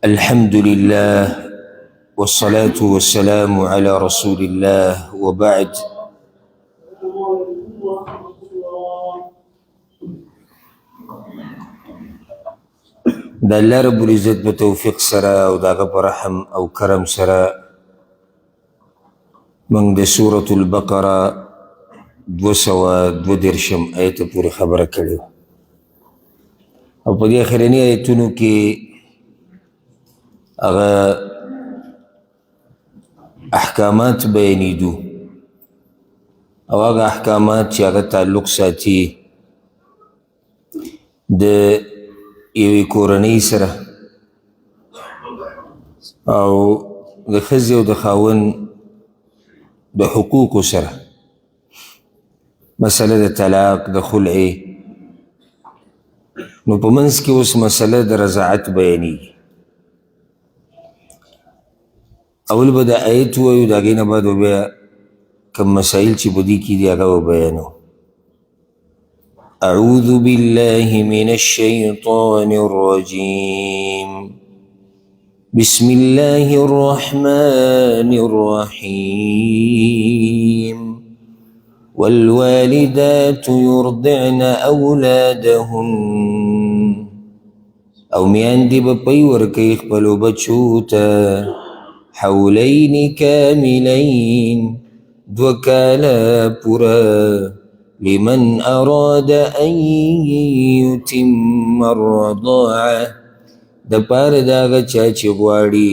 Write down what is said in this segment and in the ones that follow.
الحمد لله والصلاة والسلام على رسول الله وبعد. دا الله رب العزت بتوفیق سره او داغه په رحم او کرم سره من د سورة البقره 222 آیت پورې خبره کړې او په دې اخرنی آیتونو کې هغه احکامات بیانېدو او هغه احکامات چې هغه تعلق ساتي د یوې کورنۍ سره او د ښځې او د خاوند د حقوقو سره، مسله د طلاق، د خلع. نو په منځ کې اوس مسله د رضاعت بیانېږي. اول به د آیت ووایو، د هغې نه بعد به بیا کوم مسایل چې په دې کې دي هغه به بیانو. أعوذ بالله من الشيطان الرجيم. بسم الله الرحمن الرحيم. والوالدات يرضعن أولادهن او میاندې به پی ورکوي خپلو بچو ته حولین کاملین، 2 کاله پوره، لمن اراد ان یتم الرضاعه، د پاره د هغه چا چې غواړي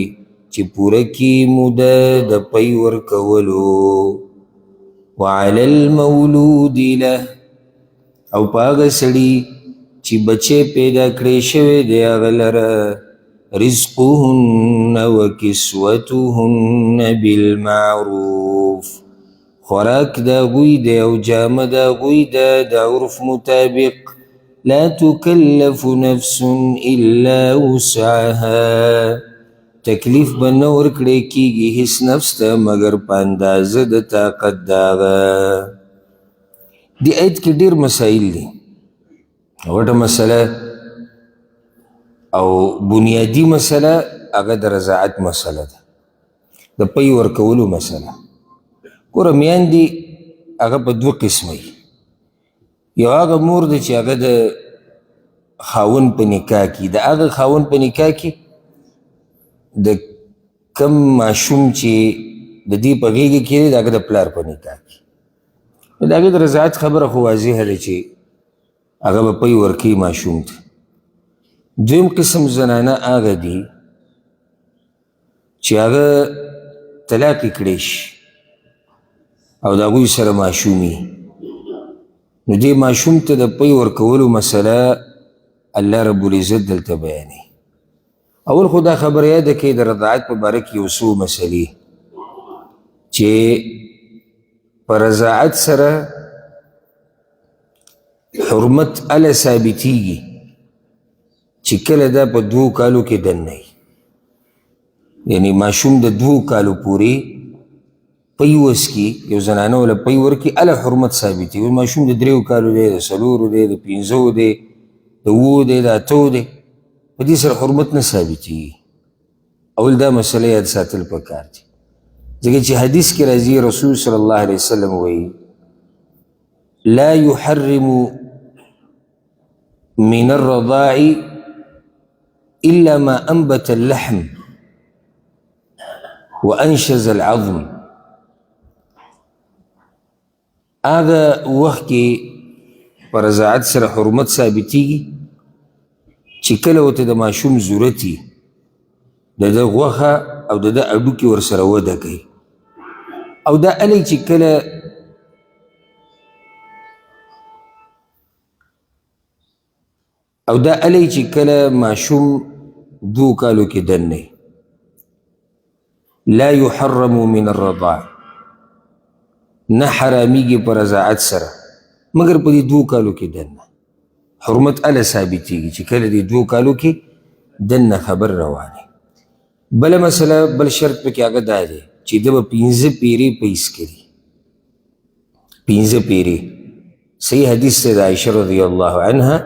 چې پوره کړي موده د پی ورکولو. وعلى المولود له، او په هغه سړي چې بچی پیدا کړی شوی دی هغه لره رزقهن وکسوتهن بالمعروف، خوراک د هغوی دی او جامه د هغوی ده د عرف مطابق. لا تکلف نفس الا وسعها، تکلیف به نه ورکړی کېږي هیڅ نفس ته مګر په اندازه د طاقت د هغه. دې آیت کې ډېر مسایل دي. غټه مسله او بنیادی مسله هغه د رضاعت مسله ده، د پی ورکولو مسله. ګوره میاندې هغه په 2 قسمه وي. یو هغه مور ده چې هغه د خاوند په نکاح کې، د هغه خاوند په نکاح کې د کم ماشوم چې د دې په غېږه کې دی د هغه د پلار په نکاح کې. د هغې د رضاعت خبره خو واضحه ده چې هغه به پی ورکوي ماشوم ته. دویم قسم زنانه هغه دي چې هغه طلاق یې کړی شي او د هغوی سره ماشومي، نو دې ماشوم ته د پی ورکولو مسله الله رب العزت دلته بیانوي. اول خو دا خبره یاده کړئ د رضاعت په باره کې یو څو مسلې چې په رضاعت سره حرمت اله ثابتېږي چې کله دا په 2 کالو کې دننه وي. یعنې ماشوم د 2 کالو پورې پی وسکي، یو زنانه وله پی ورکي، اله حرمت ثابتېږي. ماشوم د 3 کالو دی، د 4 دی، د 5 دی، د 7 دی، د 8 دی، په دې سره حرمت نه ثابتېږي. اول دا مسله یاد ساتل پکار دي، ځکه چې حدیث کې راځي رسول صلی الله علیه وسلم وایي لا يحرم من الرضاع الا ما انبت اللحم وانشز العظم. هغه وخت کې په رضاعت سره حرمت ثابتېږي چې کله ورته د ماشوم ضرورت وي، د ده غوښه او د ده هډوکي ورسره وده کوي. او دا الی چې کله ماشوم 2 کالو کې دننه لا يحرم من الرضاع، نه حرامیږي په رضاعت سره مګر په دې 2 کالو کې دننه. حرمت اله ثابتېږي چې کله دې 2 کالو کې دننه خبر روانه. بله مسله، بل شرط پکې هغه دا دی چې ده به 15 پیرې پیس کړي. 15 پیرې. صحیح حدیث دی د عایشه رضی الله عنها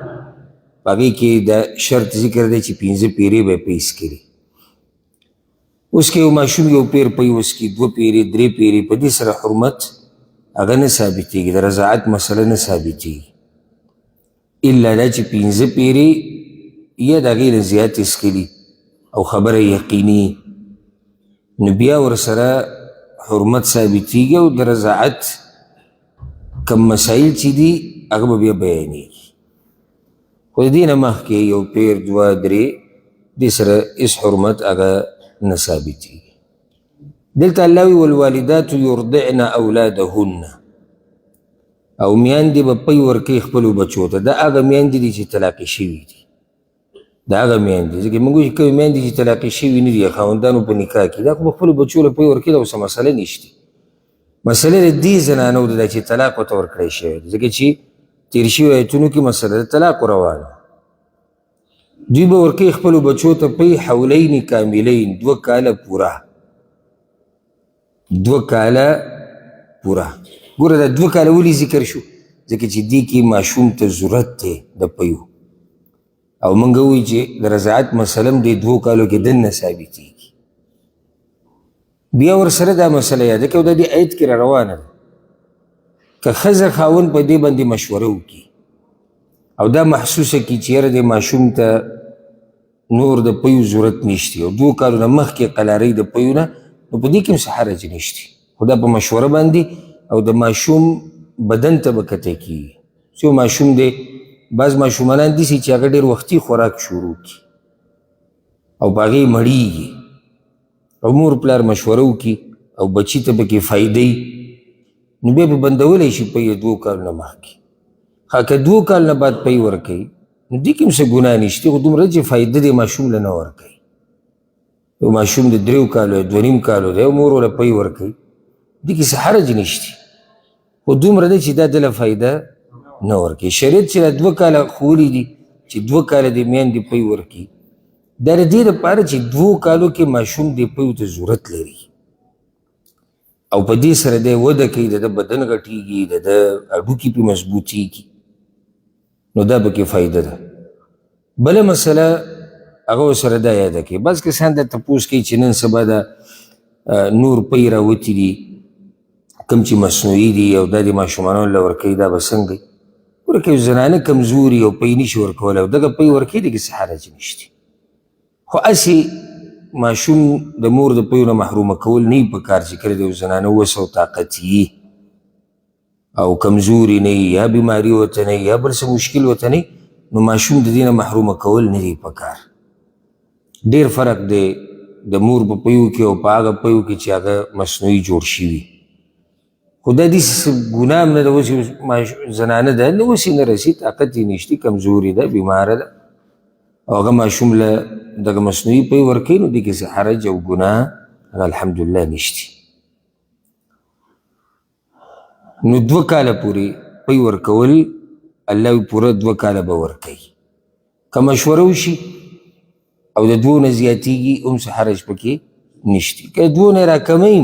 هغې کې دا شرط ذکر دی چې 5 پیرې به پیس کړي. اوس که یو ماشوم یو پیر پی وسکي 2 پیرې 3 پیرې په دې سره حرمت هغه نه ثابتېږي، د رضاعت مسله نه ثابتېږي، الا دا چې 5 پیرې یا د هغې نه زیاتې څښلي او خبره یقیني، نو بیا ورسره حرمت ثابتېږي او د رضاعت کم مسایل چې دي هغه به بیا بیانېږي. خو د دې نه مخکې یو پیر 2 3 دې سره هېڅ حرمت هغه نه ثابتېږي. دلته الله وی والوالدات یرضعن اولادهن، او میاندې به پی ورکوي خپلو بچو ته. دا هغه میاندې دي چې طلاقې شوي دي، دا هغه میاندې ځکه موږ وایو چې کومې میاندې چې طلاقې شوي نه دي خاوندانو په نکاح کې، دا خو به خپلو بچو له پی ورکوي، دا اوس مسله نشته. مسله د دې زنانو ده چې طلاق ورته ورکړی شوی دی، ځکه چې تېر شوي آیتونو کې مسله د طلاق روانه، دوی به ورکوي خپلو بچو ته پی حولین کاملین 2 کاله پوره، 2 کاله پوره. ګوره دا 2 کاله ولې ذکر شو؟ ځکه چې دې کې ماشوم ته ضرورت دی د پیو، او موږ وایو چې د رضاعت مسله هم د 2 کالو کې دننه ثابتېږي. بیا ورسره دا مسله یاده کړه او دا دې آیت کې را روانه ده، که ښځه خاوند په دې باندې مشوره وکړي او دا محسوسه کړي چې یاره دې ماشوم ته نور د پیو ضرورت نشته او 2 کالو نه مخکې قلارۍ د پیو نه، نو په دې کې هم څه حرج نشته، خو دا په مشوره باندې او د ماشوم بدن ته به کته کېږي. چې یو ماشوم دی، بعض ماشومانان داسې چې هغه ډېر وختي خوراک شروع کړي او په هغې مړېږي، او مور پلار مشوره وکړي او بچي ته پکې فایده وي، نو بیا به بندولی شي پی 2 کالو نه مخکې. ښه که 2 کال نه بعد پی ورکوي نو دې کې هم څه ګناه نشته، خو دومره چې فایده دې ماشوم له نه ورکوي. یو ماشوم د 3 کالو 2.5 کالو دی او مور ورله پی ورکوي، دې کې څه حرج نشته، خو دومره دی چې دا دله فایده نه ورکوي. شریعت چې دا 2 کاله ښوولي دي چې 2 کاله دې میندې پی ورکوي، دا د دې دپاره چې 2 کالو کې ماشوم دې پیو ته ضرورت لري او په دې سره دی وده کوي، د ده بدن غټېږي، د ده هډوکي پې مضبوطېږي، نو دا پکې فایده ده. بله مسله هغه ورسره دا یاده کوي، بعض کسان دا تپوس کوي چې نن سبا دا نور پی راوتي دي کوم چې مصنوعي دي او دا د ماشومانو له ورکوي، دا به څنګه وي؟ ګوره که یو زنانه کمزوري او پی نشي ورکولی او دغه پی ورکوي، دې کې څه حرج نشته، خو هسې ماشوم د مور د پیو نه محرومه کول نه وي پکار چې کله د یو زنانه وس او طاقت وي او کمزوري نه وي یا بیماري ورته نه وي یا بل څه مشکل ورته نه وي، نو ماشوم د دې نه محرومه کول نه دی پکار. ډېر فرق دی د مور په پیو کې او په هغه پیو کې چې هغه مصنوعي جوړ شوي. خو دا داسې ګناه هم نه ده، اوس زنانه ده نه اوس یې نه رسي، طاقت یې نشته، کمزوري ده، بیماره ده او هغه ماشوم له دغه مصنوعي پی ورکوي، نو دې کې څه حرج او ګناه الحمدلله نشته. نو 2 کاله پورې پی ورکول الله وی پوره 2 کاله به ورکوي. که مشوره وشي او د 2 نه زیاتېږي هم څه حرج پکې نشته. که 2 نه راکموي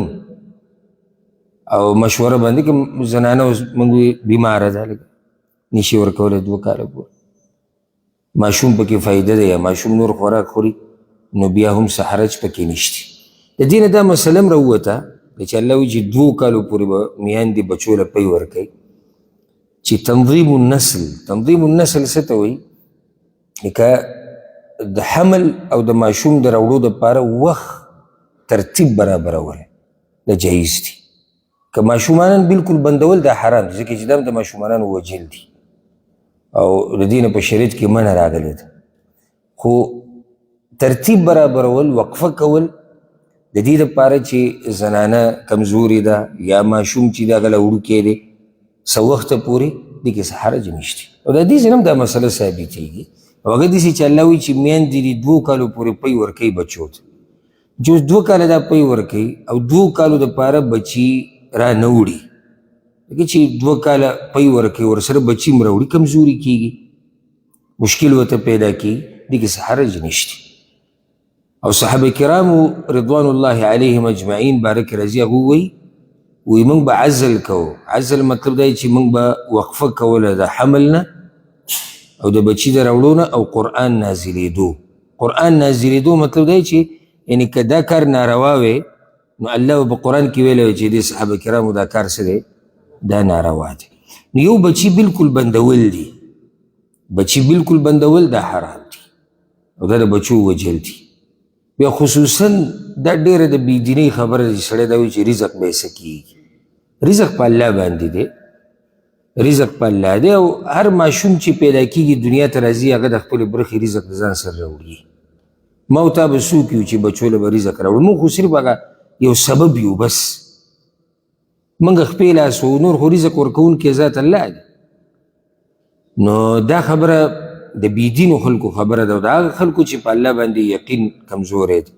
او مشوره باندې که زنانه اوس موږ بیماره ده لږ نشي ورکولی 2 کاله پورې، ماشوم پکې فایده ده یا ماشوم نور خوراک خوري، نو بیا هم څه حرج پکې نشته. د دې نه دا مسله هم راووته چې الله وایي چې 2 کالو پورې به میاندې بچو له پی ورکوي. چې تنظیم النسل، تنظیم النسل څه ته وایي؟ لکه د حمل او د ماشوم د راوړو دپاره وخت ترتیب برابرول دا جایز دي. که ماشومانان بالکل بندول دا حرام دي، ځکه چې دا د ماشومانانو وجل دي او د دې نه په شریعت کې منع راغلی ده، خو ترتیب برابرول، وقفه کول د دې دپاره چې زنانه کمزوري ده یا ماشوم چې د هغه له وړوکی دی څه وخته پورې، دې کې څه حرج نشته. او د دې ځای نه هم دا مسله ثابتېږي او هغه داسې چې الله وایي چې میندې دې 2 کالو پورې پی ورکوي بچو ته، چې اوس 2 کاله دا پی ورکوي او 2 کالو دپاره بچي را نه وړي، لکه چې 2 کاله پی ورکوي ورسره بچي هم راوړي، کمزوري کېږي، مشکل ورته پیدا کېږي، دې کې څه حرج نشته. او صحابه کرامو رضوان الله علیهم اجمعین بارک راځي هغه وایي موږ به عزل کوو. عزل مطلب دی چې موږ به وقفه کوله د حمل نه او د بچي د راوړو نه او قرآن نازلېدو. قرآن نازلېدو مطلب دی چې یعنې که دا کار ناروا وی نو الله په قرآن کې ویلی چې دې صحابه کرامو دا کار څه دی دا ناروا دی. نو یو بچي بالکل بندول دی، بچي بالکل بندول دا حرام دی او دا د بچو وجل دی. بیا خصوصا دا ډېره د بېدینۍ خبره ده چې سړی دا وایي چې رزق به یې څه کېږي. رزق په الله باندې دی، رزق په الله دی او هر ماشوم چې پیدا کېږي دنیا ته راځي هغه د خپلې برخې رزق د ځان سره راوړي. ما او تا به څوک یو چې بچو له به رزق راوړو، موږ خو صرف هغه یو سبب یو بس، موږ خپې لاس و نور خو رزق ورکوونکی ذات الله دی. نو دا خبره د بېدینو خلکو خبره ده او د هغه خلکو چې په الله باندې یقین کمزوری دی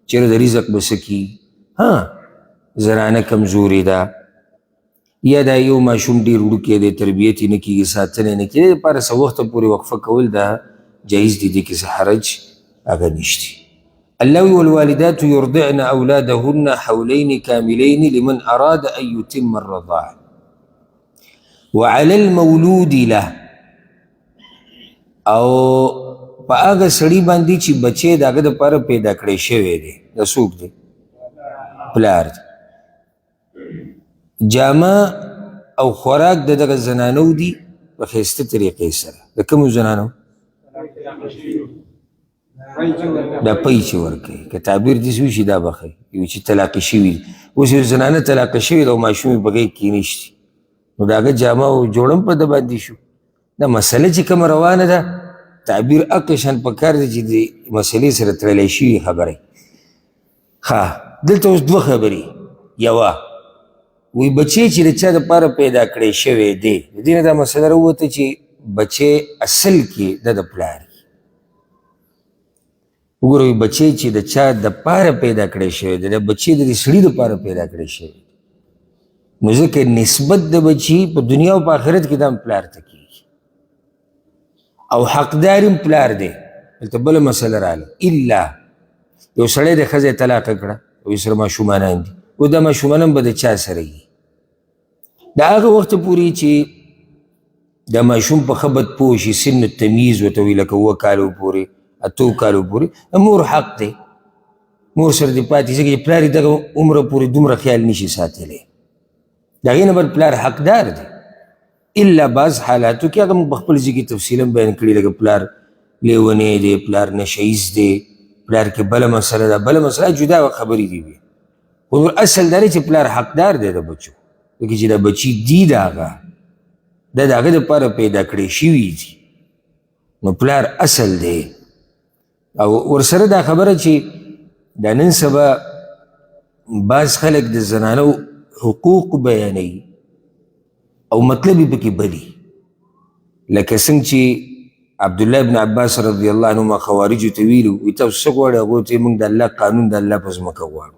چېرې د رزق به څه کېږي. زنانه کمزورې ده یا دا یو ماشوم ډېر وړوکی دی تربیت یې نه کېږي ساتنه یې نه کېږي، د دپاره څه وخته پورې وقفه کول دا جایز دي، دې کې څه حرج هغه نشته. الله وی والوالدات یرضعن اولادهن حولین کاملین لمن اراد ان یتم الرضاعه وعلى المولود له، او په هغه سړي باندې چې بچی د هغه دپاره پیدا کړی شوی دی، د څوک دی؟ پلار دی. جامه او خوراک د دغه زنانو دي په ښایسته طریقې سره. د کومو زنانو؟ دا پی چې ورکوي که تعبیر داسې وشي دا به ښه یو چې طلاقې شوي دي. اوس یو زنانه طلاقه شوې ده او ماشوم یې په غېږ کې نشتي نو د هغه جامه او جوړه هم په ده باندې شو. دا مسله چې کومه روانه ده تعبیر هغه شان پکار دی چې د مسلې سره تړلی شوي خبرې. ښه دلته اوس دوه خبرې. یوه وی بچی چې د چا دپاره پیدا کړی شوی دی د دې نه دا مسله راووته چې بچی اصل کې د پلار وي. وګوره وی بچی چې د چا دپاره پیدا کړی شوی دی د بچی د دې سړي دپاره پیدا کړی شوی دی نو ځکه نسبت د بچي په دنیا او په آخرت کې دا هم پلار ته کېږي او حقدار هم پلار دی. دلته بله مسله راغله الا یو سړی د ښځه طلاقه کړه او یې سره ماشومانان دي او دا ماشومان هم به د چا سره وي د هغه وخته پورې چې دا ماشوم په ښه بد پوه شي سن التمیز ورته وي لکه 7 کالو پورې 8 کالو پورې مور حق دی مور سره دې پاتې ځکه چې پلار یې دغه عمره پورې دومره خیال نشي ساتلی د هغې نه بل پلار حقدار دی الا بعض حالاتو کې هغه موږ په خپل ځای کې تفصیلا بیان کړي لکه پلار لیونی دی پلار نشهیز دی پلار کې بله مسله ده بله مسله جدا خبرې دي وي خو اصل دا دی چې پلار حقدار دی د بچو ځکه چې دا بچي دي د هغه دا د هغه دپاره پیدا کړی شوي دي نو پلار اصل دی. او ورسره دا خبره چې دا نن سبا بعض خلک د زنانو حقوق بیانوي او مطلب یې پکې بلي لکه څنګه چې عبدالله ابن عباس رضی الله عنهما خوارجو ته ویلو وي تاسو څه غواړئ هغه ورته موږ د الله قانون د الله په ځمکه غواړو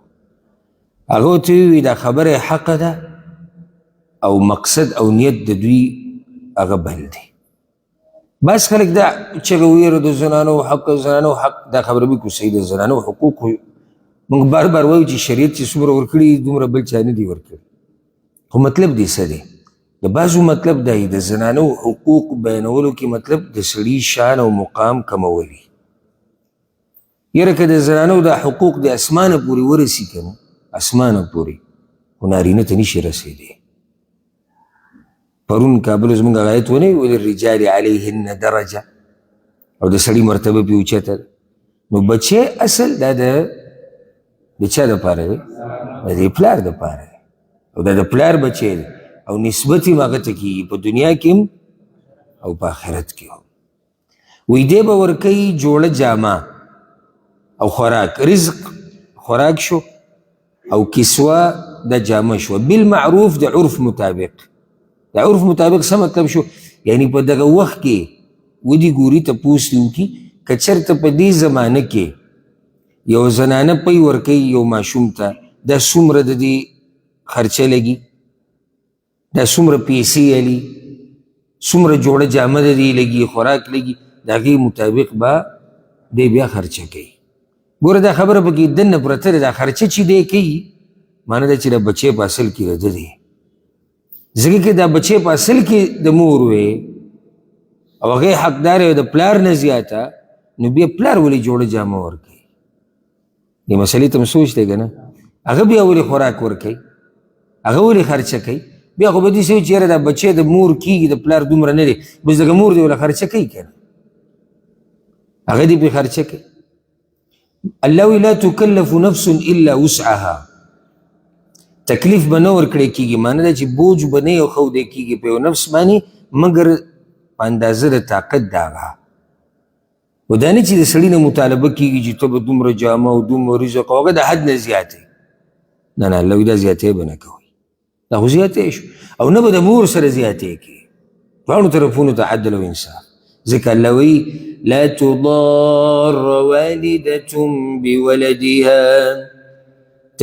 هغه ورته ووي دا خبره حقه ده او مقصد او نیت د دوی هغه بل دی. بعض خلک دا چغه ویره د زنانو حق زنانو حق دا خبره به کو صحیح د زنانو حقوق موږ بار بار وایو چې شریعت چې څومره ورکړي دومره بل چا نه دي ورکړي خو مطلب دې څه دی د بعضو مطلب دا د زنانو حقوق بیانولو کې مطلب د سړي شان او مقام کموي. یره که د زنانو دا حقوق د اسمانه پورې ورسي که نه اسمانه پورې خو نارینه ته نشي رسېدی. پرون کابل زموږ آیت ونه وی وللرجال علیهن درجه او د سړي مرتبه پې اوچته ده نو بچی اصل دا د چا دپاره دی د دې پلار دپاره دی او دا د پلار بچی دی او نسبت هم هغه ته کېږي په دنیا کې هم او په آخرت کې هم. وی دی به ورکوي جوړه جامه او خوراک رزق خوراک شو او کسوه د جامه شو بالمعروف د عرف مطابق. د عرف مطابق څه مطلب شو یعنی په دغه وخت کې ودي ګوري تپوس دې وکړي که چېرته په دې زمانه کې یو زنانه پی ورکوي یو ماشوم ته دا څومره د دې خرچه لګي دا څومره پیسې علي څومره جوړه جامه د دې لګي خوراک لګي د هغې مطابق به دی بیا خرچه کوي. ګوره دا خبره پکې دننه پرته ده دا خرچه چې دی کوي معنی ده چې دا بچی په اصل کې د دی ځکه کې دا بچی په اصل کې د مور وی او هغې حقدار یې د پلار نه زیاته نو بیا پلار ولې جوړه جامه ورکوي؟ دې مسلې ته م سوچ دی که نه؟ هغه بیا ولې خوراک ورکوي؟ هغه ولې خرچه کوي؟ بیا خو به داسې وي چې یاره دا بچی د مور کېږي د پلار دومره نه دی، بس دغه مور دې وله خرچه کوي که نه؟ هغه دې پرې خرچه کوي. الله وی لا تکلف نفس الا وسعها، تکلیف به نه ورکړی کېږي، معنی ده چې بوج به نه ایښودی کېږي په یو نفس باندې مګر په اندازه د طاقت د هغه. و دا نه چې د سړي نه مطالبه کېږي چې ته به دومره جامه او دومره رزق او هغه د حد نه زیاتې. نه نه الله وی دا زیاتې به نه کوئ، دا خو زیاتې شو. او نه به د مور سره زیاتې کوي، دواړو طرفونو ته عدل او انصاف. ځکه الله وی لا تضار والدة بولدها،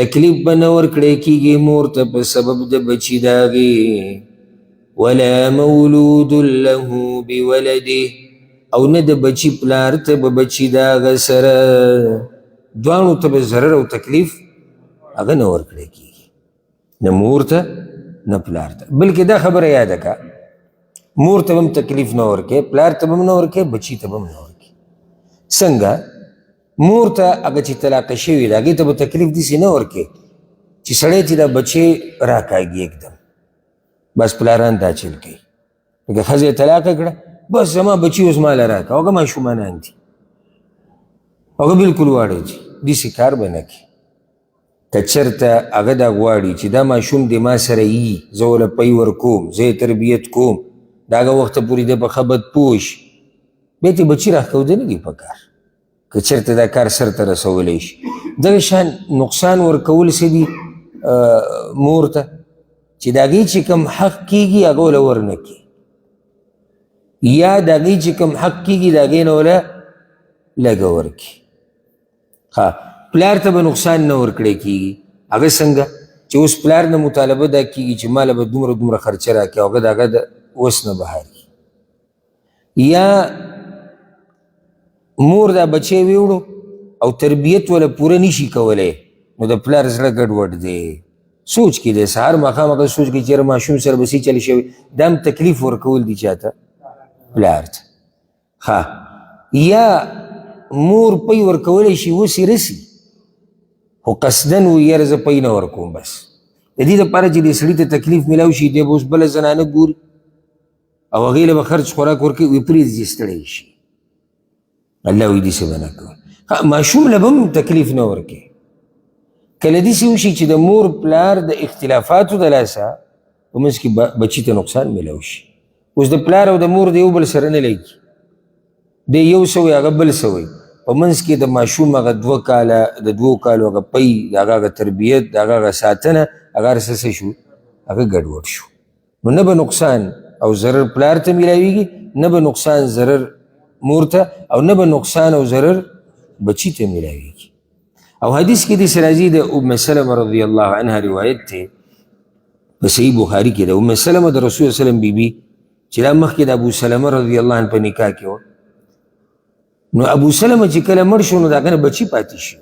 تکلیف به نه ورکړی کېږي مور ته په سبب د بچي د هغې، ولا مولود له بولده، او نه د بچي پلار ته به بچي د هغه سره، دواړو ته به ضرر او تکلیف هغه نه ورکړی کېږي، نه مور ته نه پلار ته. بلکې دا خبره یاده که مور ته به هم تکلیف نه ورکوې، پلار ته به هم نه ورکوې، بچي ته به هم نه ورکوې. څنګه؟ مور ته هغه چې طلاقه شوي ده هغې ته به تکلیف داسې نه ورکوې چې سړی چې دا بچی راکاږي एकदम، بس پلاران دا چل کوي. لکه ښځه یې طلاقه کړه، بس زما بچي اوس ماله راکړه، هغه ماشومانان دي، هغه بلکل واړه دي، داسې کار به نه کوي. که چېرته هغه دا غواړي چې دا ماشوم دی ما سره یي، زه وله پی ورکوم، زه یې تربیت کوم، د هغه وخته پورې دی په ښه بد پوه شي، بیا ته بچي راښودنه دي په کار که چېرته دا کار سرته رسولی شي. دغه شان نقصان ورکول څه دي مور ته چې د هغې چې کوم حق کېږي هغه وله ورنه کړي، یا د هغې چې کوم حق کېږي د هغې نه وله لږه ورکړي. ښه، پلار ته به نقصان نه ورکړی کېږي. هغه څنګه چې اوس پلار نه مطالبه دا کېږي چې ماله به دومره دومره خرچه راکړي، هغه د هغه د وس نه بهر وي. یا مور دا بچی ویوړو او تربیت ولا پوره نشي کولی، نو د پلار زړه ګډوډ دی، سوچ کې دی، سهار ماښام هغه سوچ کې چېرې ماشوم سره به څه چل شوي، دا هم تکلیف ورکول دي چاته؟ پلار ته. ښه، یا مور پی ورکولی شي اوس یې رسي، خو قصدن وي یاره زه پی نه ورکوم، بس د دې دپاره چې دې سړي ته تکلیف میلاو شي، دی به اوس بله زنانه ګوري او هغې له به خرچ خوراک ورکوي، وي پرېږدي ستړی شي. الله وی داسې به نه کوئ. ماشوم له به هم تکلیف نه ورکوي. کله داسې وشي چې د مور پلار د اختلافاتو د لاسه په منځ کې بچي ته نقصان میلاو شي. اوس د پلار او د مور د یو بل سره نه لګي، دی یو څه وی هغه بل څه وی، په منځ کې د ماشوم هغه 2 کاله د 2 کالو هغه پی د هغه تربیت د هغه ساتنه هغه هر څه شو هغه ګډوډ شو. نو نه به نقصان او ضرر پلار ته میلاویږي، نه به نقصان ضرر مور ته، او نه به نقصان او ضرر بچی ته میلاویږي. او حدیث کې داسې راځي د ام سلمه رضی الله عنها روایت دی په صحیح بخاري کې، د ام سلمه د رسول صلی الله علیه وسلم بیبي چې دا مخکې د ابو سلمه رضی الله عنه په نکاح کې وه. نو ابو سلمه چې کله مړ شو نو د هغه نه بچي پاتې شي.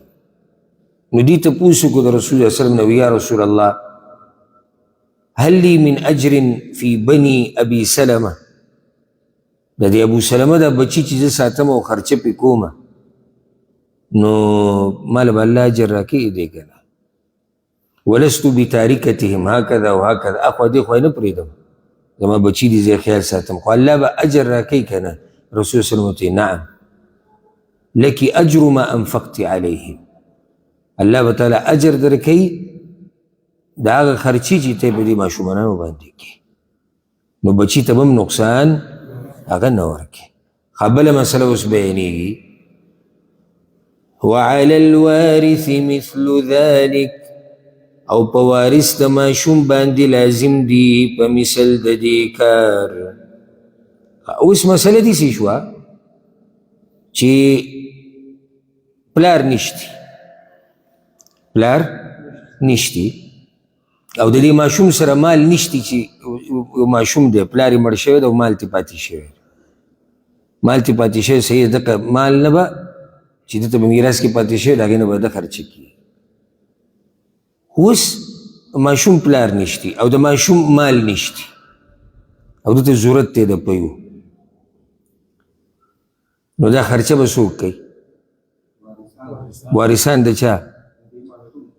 نو دې تپوس وکړو د رسول صلی الله علیه وسلم نه، یا رسول الله هل لی من اجر فی بني ابي سلمه، د دې ابو سلمه دا بچي چې زه ساتم او خرچه پې کومه نو مال به الله اجر راکوي دی که نه؟ ولست بتارکتهم هکذا او هکذا، اخوا دې خوا یې نه پرېږدم، زما بچي دي زه خیال ساتم، خو الله به اجر راکوي که نه؟ رسول صلی الله علیه وسلم نعم لکی اجر ما انفقت علیهم، الله به تعالی اجر درکوي د هغه خرچي چې ته په دې ماشومانو باندې کړي، نو بچي ته به هم نقصان هغه نه ورکړي. ښه، بله مسله اوس بیانېږي، وعلى الوارث مثل ذلك، او په وارث د ماشوم باندې لازم دي په مثل د دې کار. اوس مسله داسې شوه چې پلار نشتی، پلار نشتی او د دې ماشوم سره مال نشتی، چې ماشوم دی پلار یې مړ شوی دی او مال ترې پاتې شوی، مال ترې پاتې شوی صحیح ځکه مال نه به چې دته په میراث کې پاتې شوی د هغې نه به ده خرچه کېږي. اوس ماشوم پلار نشتی او د ماشوم مال نشتی او دته ضرورت دی د پیو، نو دا خرچه به څوک کوي؟ وارثان د چا؟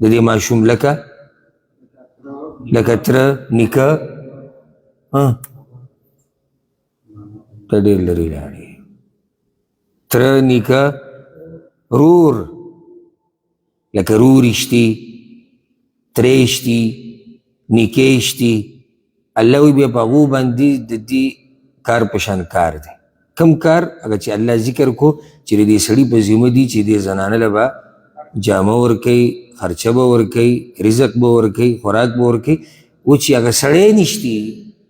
د دې ماشوم. لکه تره، نیکه، ته ډېر لرې لاړې. تره، نیکه، رور، لکه رور شتي، ترې شتي، نیکې شتي. الله وی بیا په هغو باندې د دې کار په شان کار دی. کم کار؟ هغه چې الله ذکر کو چې د دې سړي په ذمه دي چې دې زنانه له به جامه ورکوي، خرچه به ورکوي، رزق به ورکوي، خوراک به ورکوي. و چې هغه سړی نشتي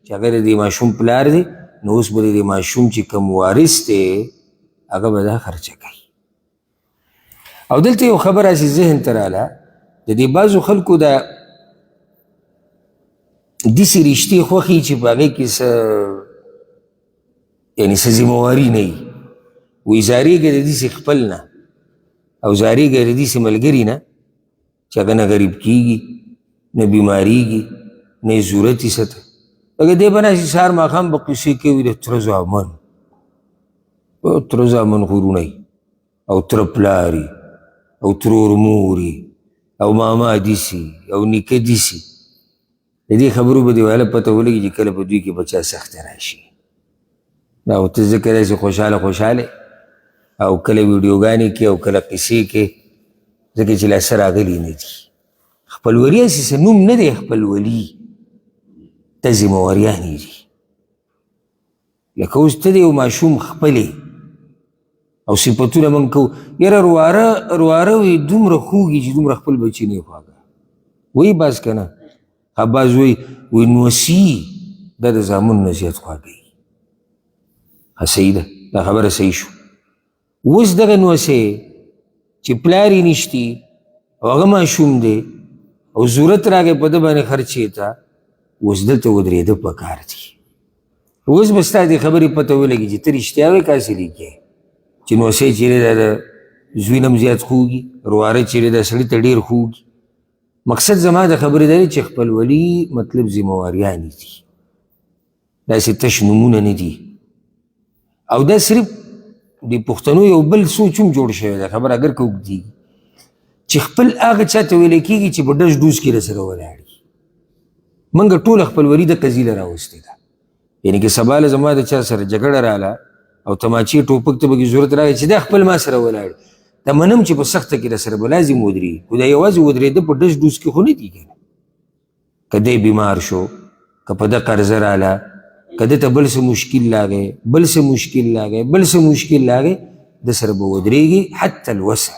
چې هغه د دې ماشوم پلار دی، نو اوس به د دې ماشوم چې کوم وارث دی هغه به دا خرچه کوي. او دلته یو خبر هسې ذهن ته راله، د دې بعضو خلکو دا داسې رشتې خوښي چې په هغې کې څه یعنې څه ذمهواري نه وي. وایي زارېږه د داسې خپل نه او زارېږه د داسې ملګري نه چې هغه نه غریب کېږي، نه بیمارېږي، نه یې ضرورت یې څه ته. لکه دی به ناستې سهار ماښام به قصې کوي د تره زامن، تره زامن غرونه او تره پلاري او ترور موري او ماما دیسي او نیکه دیسي. د دې خبرو به دې ویله پته ولګي چې کله په دوی کې به چا سختې راشي. دا او ته ځکه داسې خوشحاله او کله ویډیوګانې کې او کله قصې کې، ځکه چې لا څه راغلي نه دي. خپلولي هسې څه نوم نه دی، خپلولي دا ذمهواریانې دي. لکه اوس ته د یو ماشوم خپلې او صفتونه موږ کوو، یاره رواره وي دومره خوږي چې دومره خپل بچي نه یې خواږه. وایي بعض که نه، بعض وایي نوسي دا د زامن نه زیات خواږی. صحیح ده، دا خبره صحیح شو. اوس دغه نوسې چې پلار یې نشتي او هغه ماشوم دی او ضرورت راغی په ده باندې خرچې ته، اوس دلته ودرېده پکار دي. اوس به ستا دې خبرې پته ولګي چې ته رښتیا وایې که هسې لیکې چې نوسې چېرې دا د زوی نه هم زیات خوږي، رواره چېرې دا سړي ته ډېر خوږي. مقصد زما د خبرې دا دی چې خپلولي مطلب ذمهواریانې دي، داسې تش نومونه نه دي. او دا صرف د پښتنو یو بل سوچ هم جوړ شوی دی، خبره اگر که اوږدېږي، چې خپل هغه چا ته ویلی کېږي چې په ډز ډوز کې راسره ولاړ وي. موږ ټوله خپلولي د قضیله راوستې ده. یعنې که سبا له زما د چا سره جګړه راله او تماچې ټوپک ته پکې ضرورت راغی چې دا خپل ما سره ولاړ، دا منم چې په سخته کې راسره به لازم ودرېږي، خو دا یوازې ودرېده په ډز ډوز کې خو نه دي کنه. که دی بیمار شو، که په ده قرضه راله، که ده ته بل څه مشکل راغی، بل څه مشکل راغی، ده سره به ودرېږي حتی الوسع.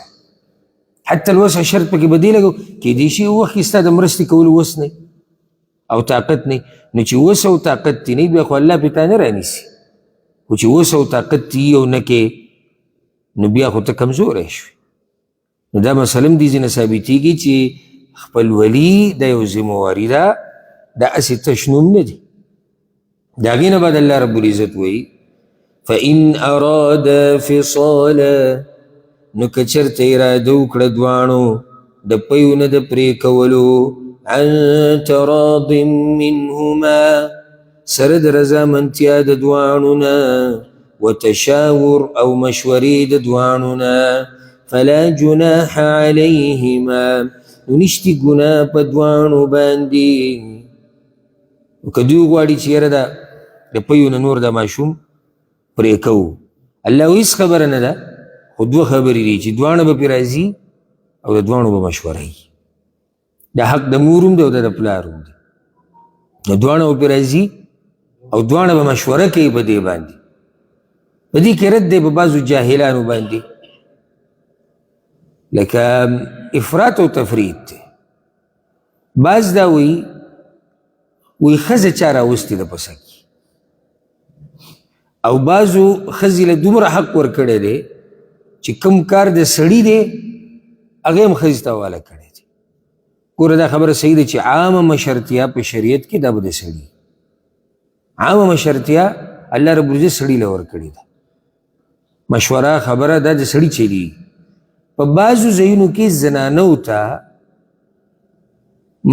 حتی الوسع شرط پکې به دې لګو کېدای شي یو وخت کې ستا د مرستې کولو وس نه او طاقت نه، نو چې وس او طاقت دې نه بیا خو الله پې تا نه رانیسي. خو چې وس او طاقت دې او نه کې، نو بیا خو ته کمزوری شوې. نو دا مسله هم دې ځینې ثابتېږي چې خپلولي دا یو ذمهواري ده، دا هسې تش نوم نه دی. د هغې نه بعد الله رب العزت وایي فإن أرادا فصالا، نو که چېرته اراده وکړه دواړو د پیو نه د پرې کولو، عن تراض منهما، سره د رضامندتیا د دواړو نه، وتشاور او مشورې د دواړو نه، فلا جناح علیهما، نو نشتي ګناه په دواړو باندې. که دوی غواړي چې یاره دا د پیو نه نور د ماشوم پرې کوو، الله هېڅ خبره نه ده، خو دوه خبرې دي چې دواړه به پرې راځي او د دواړو به مشوره وي. دا حق د مور هم دی او د پلار هم دی، د دواړه به پرې راځي او دواړه به مشوره کوي په دې باندې. په دې کې رد دی په بعضو جاهلانو باندې، لکه افراط او تفرید دی. بعض دا وایي ښځه چا راوستې ده په سه کې، او بعضو ښځې له دومره حق ورکړی دی چې کوم کار د سړي دی هغه هم ښځې ته حواله کړی دی. ګوره دا خبره صحیح ده چې عامه مشرتیا په شریعت کې دا به د سړي، عامه مشرتیا الله رب العزت سړي له ورکړې ده. مشوره خبره دا د سړي چلی. په بعضو ځایونو کې زنانو ته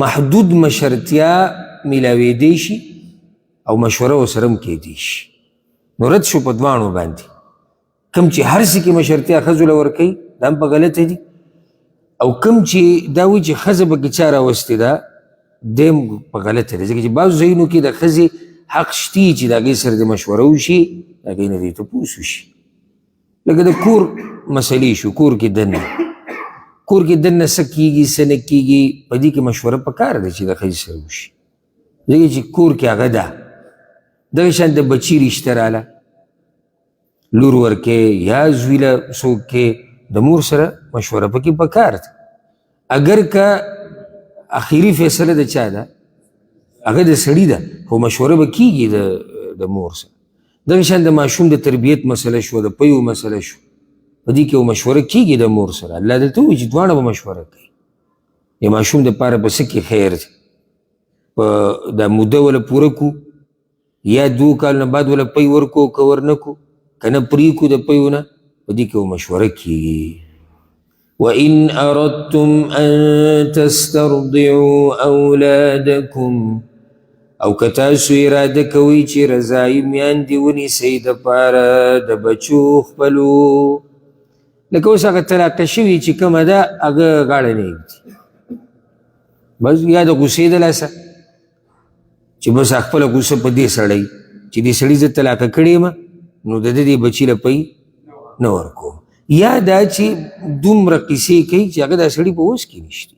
محدود مشرتیا میلاویدی شي او مشوره ورسره هم کیدی شي، نو رد شو په دواړو باندې. کم چې هر څه کې مشرتیا ښځو له ورکوي دا هم په غلطه دي، او کم چې دا وایي چې ښځه پکې چا راوستې ده دی هم په غلطه دی، ځکه چې بعضو ځایونو کې د ښځې حق شتي چې د هغې سره د مشوره وشي، د هغې نه دې تپوس وشي. لکه د کور مسلې شو، کور کې دننه څه کېږي څه نه کېږي، په دې کې مشوره پکار ده چې د ښځې سره وشي، ځکه چې کور کې هغه ده. دغه شان د بچي رشته راله، لور ورکې یا زوی له څوک کې، د مور سره مشوره پکې پکار ده. اگر که اخیری فیصله د چا ده هغه د سړي ده، خو مشوره به کېږي د مور سره. دغه شان د ماشوم د تربیت مسله شو، د پیو مسله شو، په دې کې مشوره کېږي د مور سره. الله دلته وایي چې دواړه به مشوره کوي. د ماشوم دپاره په څه کې خیر دی، په دا موده وله پوره کړو یا 2 کال نه بعد وله پی ورکو که ورنکو که نه پرېږدو د پیو نه، په دې کې مشوره کېږي. وَإِنْ أَرَدْتُمْ أَن تَسْتَرْضِعُوا أَوْلَادَكُمْ، او که تاسو اراده کوئ چې رضاعي میندې ونیسئ دپاره د بچو خپلو، لکه اوس هغه طلاقه شوي چې کومه ده هغه غاړه نه ږدي، بس یا د غوسې د لاسه چې بس خپله غوسه په دې سړی چې دې سړي زه طلاقه کړې یم نو د دې بچي له پی نه ورکوم، یا دا چې دومره قیسې کوي چې هغه دا سړي په وس کې نشته،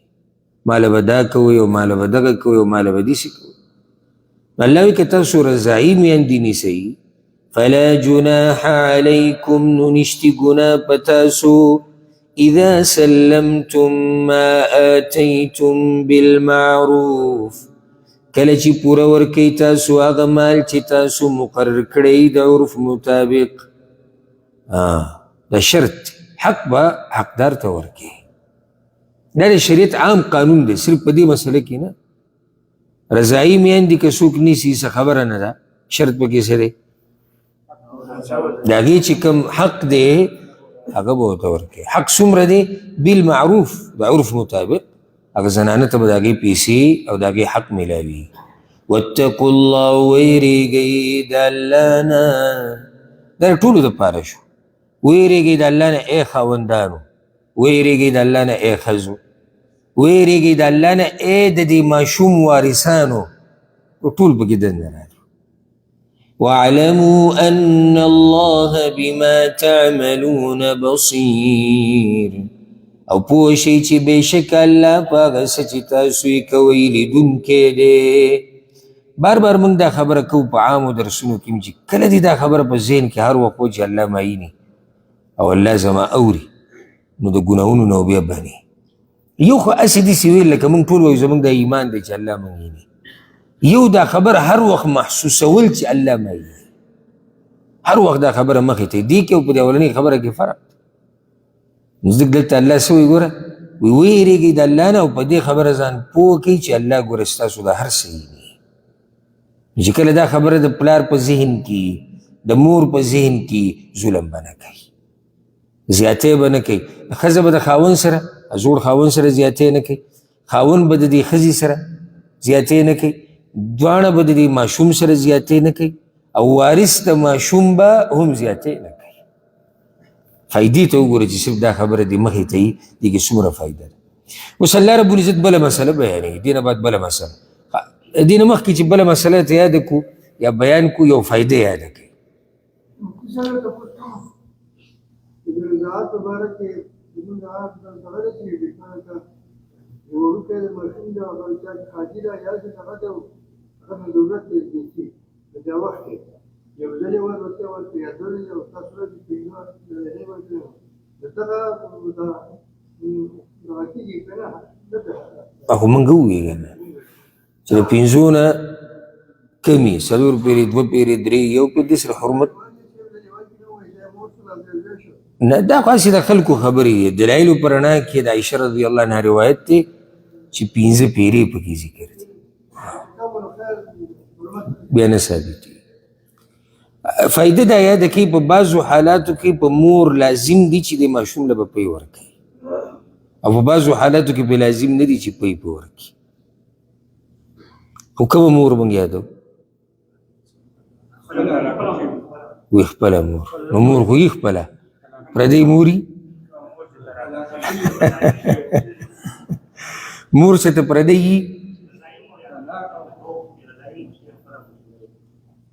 ماله به دا کوئ او ماله به دغه کوئ او ماله به داسې کوئ. الله وایي که تاسو رضاعي میندې نیسئ فلا جناح علیکم، نو نشتي ګناه په تاسو، اذا سلمتم ما آتیتم بالمعروف، کله چې پوره ورکوئ تاسو هغه مال چې تاسو مقرر کړی د عرف مطابق. دا شرط حق به حقدار ته ورکوي. دا د شریعت عام قانون دی، صرف په دې مسله کې نه. رضاعي میندې که څوک نیسي څه خبره نه ده، شرط پکې څه دی، د هغې چې کوم حق دی هغه به ورته ورکوي. حق څومره دی؟ بالمعروف، د عرف مطابق هغه زنانه ته به د هغې پیسې او د هغې حق میلاوي. واتقوا الله، ویرېږئ د الله نه، دا ټولو دپاره شو. ویرېږئ د الله نه ای خاوندانو، ویرېږئ د الله نه ای ښځو، ویرېږئ د الله نه ای د دې ماشوم وارثانو، ټول پکې دننه راځي. واعلموا ان الله بما تعملون بصیر، او پوه شئ چې بېشک الله په هغه څه چې تاسو یې کوئ لیدونکی دی. بار بار موږ دا خبره کوو په عامو درسونو کې چې کله دې دا خبره په ذهن کې هر وخت چې الله معیني او الله زما اوري، نو د ګناهونو نه بیا بني. یو خو هسې داسې ویل لکه موږ ټول وایو زموږ د ایمان دی چې الله موږ ویني، یو دا خبره هر وخت محسوسول چې الله معیني، هر وخت دا خبره مخې ته دې کې او په دې اولنۍ خبره کې فرق. نو ځکه دلته الله څه وایي ګوره، ویرېږئ د الله نه او په دې خبره ځان پوه کړئ چې الله ګوره ستاسو د هر څه ویني. چې کله دا خبره د پلار په ذهن کې د مور په ذهن کې ظلم به نه کوي، زیاتې به نه کوي. ښځه به د خاوند سره زوړ خاوند سره زیاتې نه کوي، خاوند به د دې ښځې سره زیاتې نه کوي، دواړه به د دې ماشوم سره زیاتې نه کوي، او وارث د ماشوم به هم زیاتې نه کوي. فایدې ته وګوره چې صرف دا خبره دې مخې ته وي، دې کې څومره فایده ده. اوس الله رب العزت بله مسله بیانوي، دې نه بعد بله مسله، دې نه مخکې چې بله مسله ته یاده کړو یا بیان کړو یو فایده یاده کړئ. خو موږ ووایو که نه چې د 5 نه کمي 4 پیرې 2 پیرې 3 یو په دې سره حرمت نه. دا خو هسې د خلکو خبرې دي. دلایلو په رڼا کې د عایشه رضی الله عنها روایت دی چې 5 پیرې پکې ذکر دي، بیا نه ثابت دي. فایده دا یاده کوي په بعضو حالاتو کې په مور لازم دي چې د ماشوم له به پی ورکوي، او په بعضو حالاتو کې به لازم نه دي چې پی په ورکوي. خو کومه مور موږ یادو؟ وی خپله مور. نو مور خو یې خپله پردی موري مور څه ته پردی وي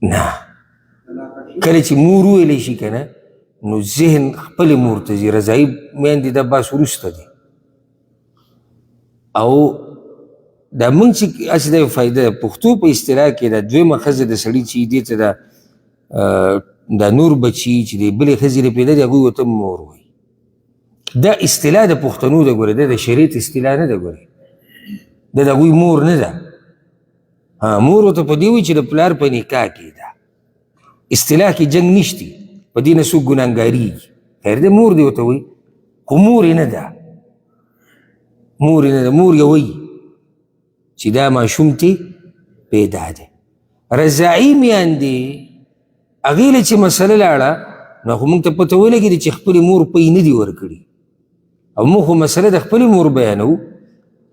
نه کله چې مور وویلی شي که نه نو ذهن خپلې مور ته ځي رضایي میندې دا بس وروسته دی او دا موږ چې هسې دا یو فایده ده پښتو په اصطلاح کې دا دویمه ښځه د سړي چې دې ته دا نور بچي چې د بلې ښځې نه پیدا دي هغوی ورته مور وایي دا اصطلاح د پښتنو ده ګوره دا د شریعت اصطلاح نه ده ګوره دا د هغوی مور نه ده مور ورته په دې وایي چې د پلار په نکاح کې ده اصطلاح کې جنګ نشتی په دې نه څوک ګناهګارېږي خیر دی مور دې ورته وایي خو مور یې نه ده مور یې نه ده مور یې وایي چې دا ماشوم تی پیدا دی رضاعي میندې هغې له چې مسله لاړه نو خو موږ ته پته ولګېده چې خپلې مور پی نه دي ورکړي او موږ خو مسله د خپلې مور بیانوو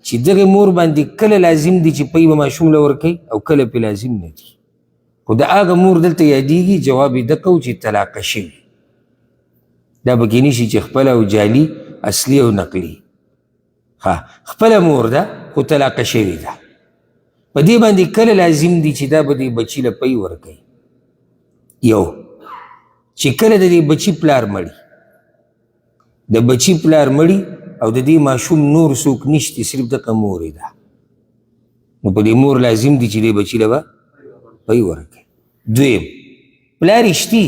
چې دغې مور باندې کله لازم دي چې پی به ماشوم له ورکوي او کله پې لازم نه دي خو د هغه مور دلته یادېږي جواب یې ده کوو چې طلاقه شوي دا پکې نه شي چې خپله او جعلي اصلي او نقلي خپله مور ده خو طلاقه شوې ده په دې باندې کله لازم دي چې دا به دې بچي له پی ورکوي یو چې کله د دې بچي پلار مړي د بچي پلار مړي او د دې ماشوم نور څوک نشتی صرف دغه مور یې ده نو په دې مور لازم دي چې دې بچي له به پی ورکوي دویم پلار شتي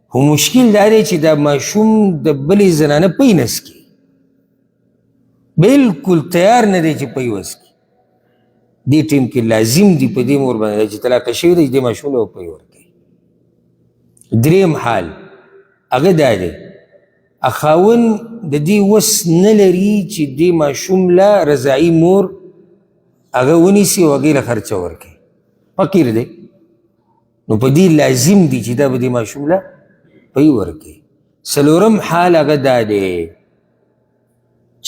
خو مشکل دا دی چې دا ماشوم د بلې زنانه پی نسکي بالکل تیار نه دی چې پی وسکي دې ټیم کې لازم دي په دې مور باندې چې طلاقه شوې ده چې دې ماشوم له پی ورکوي دریم حال هغه دا دی خاوند د دې وس نه لري چې دې ماشوم له رضاعي مور هغه ونیسي او هغې له خرچه ورکوي فقیر دی نو په دې لازم دي چې دا به دې ماشوم له پی ورکوي څلورم حال هغه دا دی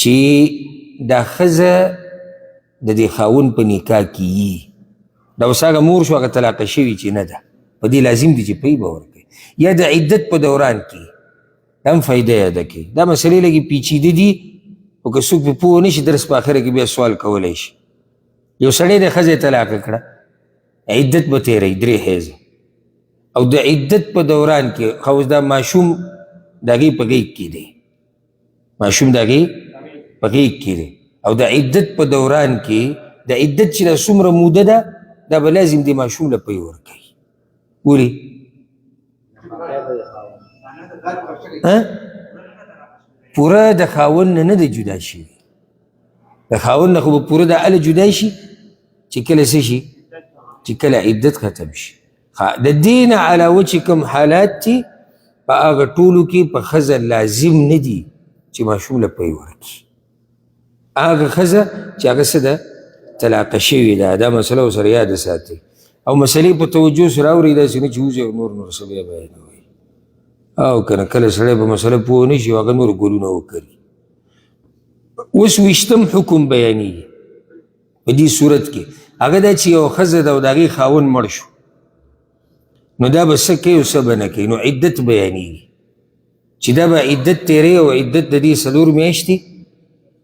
چې دا ښځه د دې خاوند په نکاح کې یي دا اوس هغه مور شو هغه طلاقه شوي چې نه ده په دې لازم دي چې پی به ورکوي یا د عدت په دوران کې دا هم فایده یاده کړي دا مسلې لږې پیچیده دي خو که څوک پې پوه نه شي درس په آخره کې بیا سوال کولی شي یو سړی د ښځې طلاقه کړه عدت به تېروي 3 حیضه او د عدت په دوران کې اوس دا ماشوم د هغې په غېږ کې دی ماشوم د هغې په غېږ کې دی او د عدت په دوران کې د عدت چې دا څومره موده ده دا به لازم دی ماشوم له پی ورکوي ولې پوره د خاوند نه دی جدا شوي د خاوند نه خو به پوره د هله جدا شي چې کله څه شي چې کله عدت ختم شي د دې نه علاوه چې کوم حالات دي په هغه ټولو کې په ښځه لازم نه دي چې ماشوم له پی ورکړي هغه ښځه چې هغه څه ده طلاقه شوې ده دا مسله ورسره یاده ساتئ او مسلې په توجه سره اورئ داسې نه چې وځي او نور څه بیا بیانوئ او که نه کله سړی په مسله پوه نه شي هغه نور ګلونه وکړي اوس 20م حکم بیانېږي په دې صورت کې هغه دا چې یو ښځه ده او د هغې خاوند مړ شو نو دا به څه کوي او څه به نه کوي نو عدت بیانېږي چې دا به عدت تیری او عدت د دې 4 میاشتې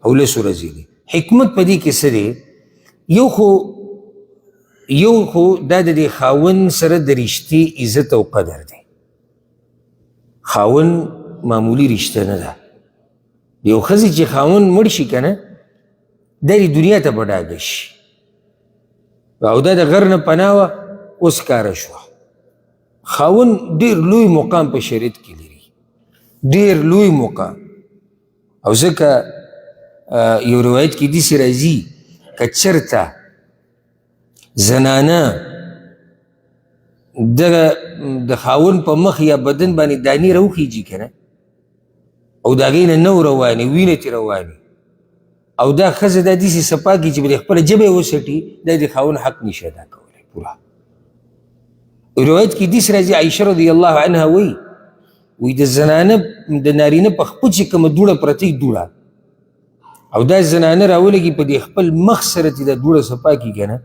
او 10 ورځې دي حکمت په دې کې څه دی یو خو دا د دې خاوند سره د رشتې عزت او قدر دی خاوند معمولی رشته نه ده د یو ښځې چې خاوند مړ شي که نه دا دې دنیا ته به ډاګه شي او دا د غر نه پناه وه اوس کاره شوه خاوند ډېر لوی مقام په شریعت کې لري ډېر لوی مقام او ځکه یو روایت کې داسې راځي که چېرته زنانه د خاوند په مخ یا بدن باندې دانې راوخیږي که نه او د هغې نه نو روانې وینه ترې روانې او دا ښځه دا داسې صفا کړي چې به د خپله ژبه یې وسټي دا د خاوند حق نشي ادا کولی پوره روایت کې داسې راځي عایشه رضی الله عنها وایي د زنانه د نارینه په خپل چې کومه دوړه پرته دوړه او دا زنانه راولګي په دې خپل مخ سره چې دا دوړه صفا کړي که نه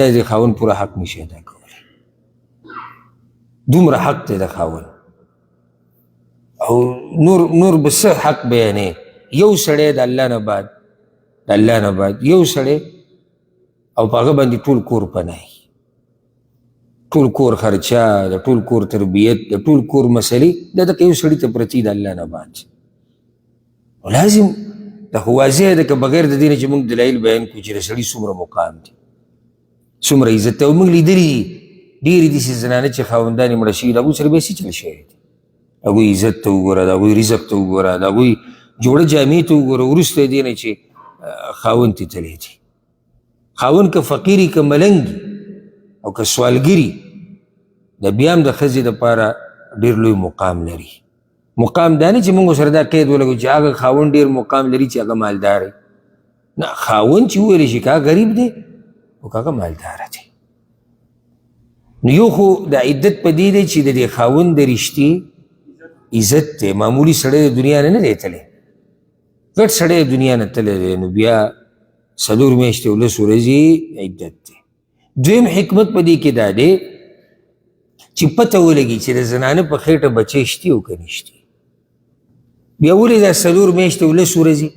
دا د خاوند پوره حق نشي ادا کولی دومره حق دی د خاوند او نور بس حق بیانې یو سړی د الله نه بعد یو سړی او په هغه باندې ټول کور پناه ټول کور خرچه د ټول کور تربیت د ټول کور مسلې دا دغه یو سړي ته پرتی د الله نه بعد لازم دا خو واضح ده که بغیر د دې نه چې موږ دلایل بیان کړو چې د سړي څومره مقام دی څومره عزت دی او موږ لیدلي ډېرې داسې زنانه چې خاوندان یې مړه شوي د هغوی سره بیا څه چل شوی دی د هغوی عزت ته وګوره د هغوی رزق ته وګوره د هغوی جوړه جامې ته وګوره وروسته دې نه چې خاوند ته تللی دی خاوند که فقیري که ملنګ او که سوالګري د بیا هم د ښځې دپاره ډېر لوی مقام لري مقام دا نه چې موږ سره دا قید ولګو چې هغه خاوند ډېر مقام لري چې هغه مالدار دی نه خاوند چې وویلی شي که هغه غریب دی او که هغه مالداره دی نو یو خو د عدت په دې دی چې د دې خاوند د رښتې عزت دی معمولي سړی د دنیا نه دی تللی ګډ سړی د دنیا نه تللی دی نو بیا 4 میاشتې او 10 ورځې عدت دی دویم حکمت په دې کې دا دی چې پته ولګي چې د زنانه په خېټه بچی شتي او که نشتي بیا ولې دا 4 میاشتې او 10 ورځې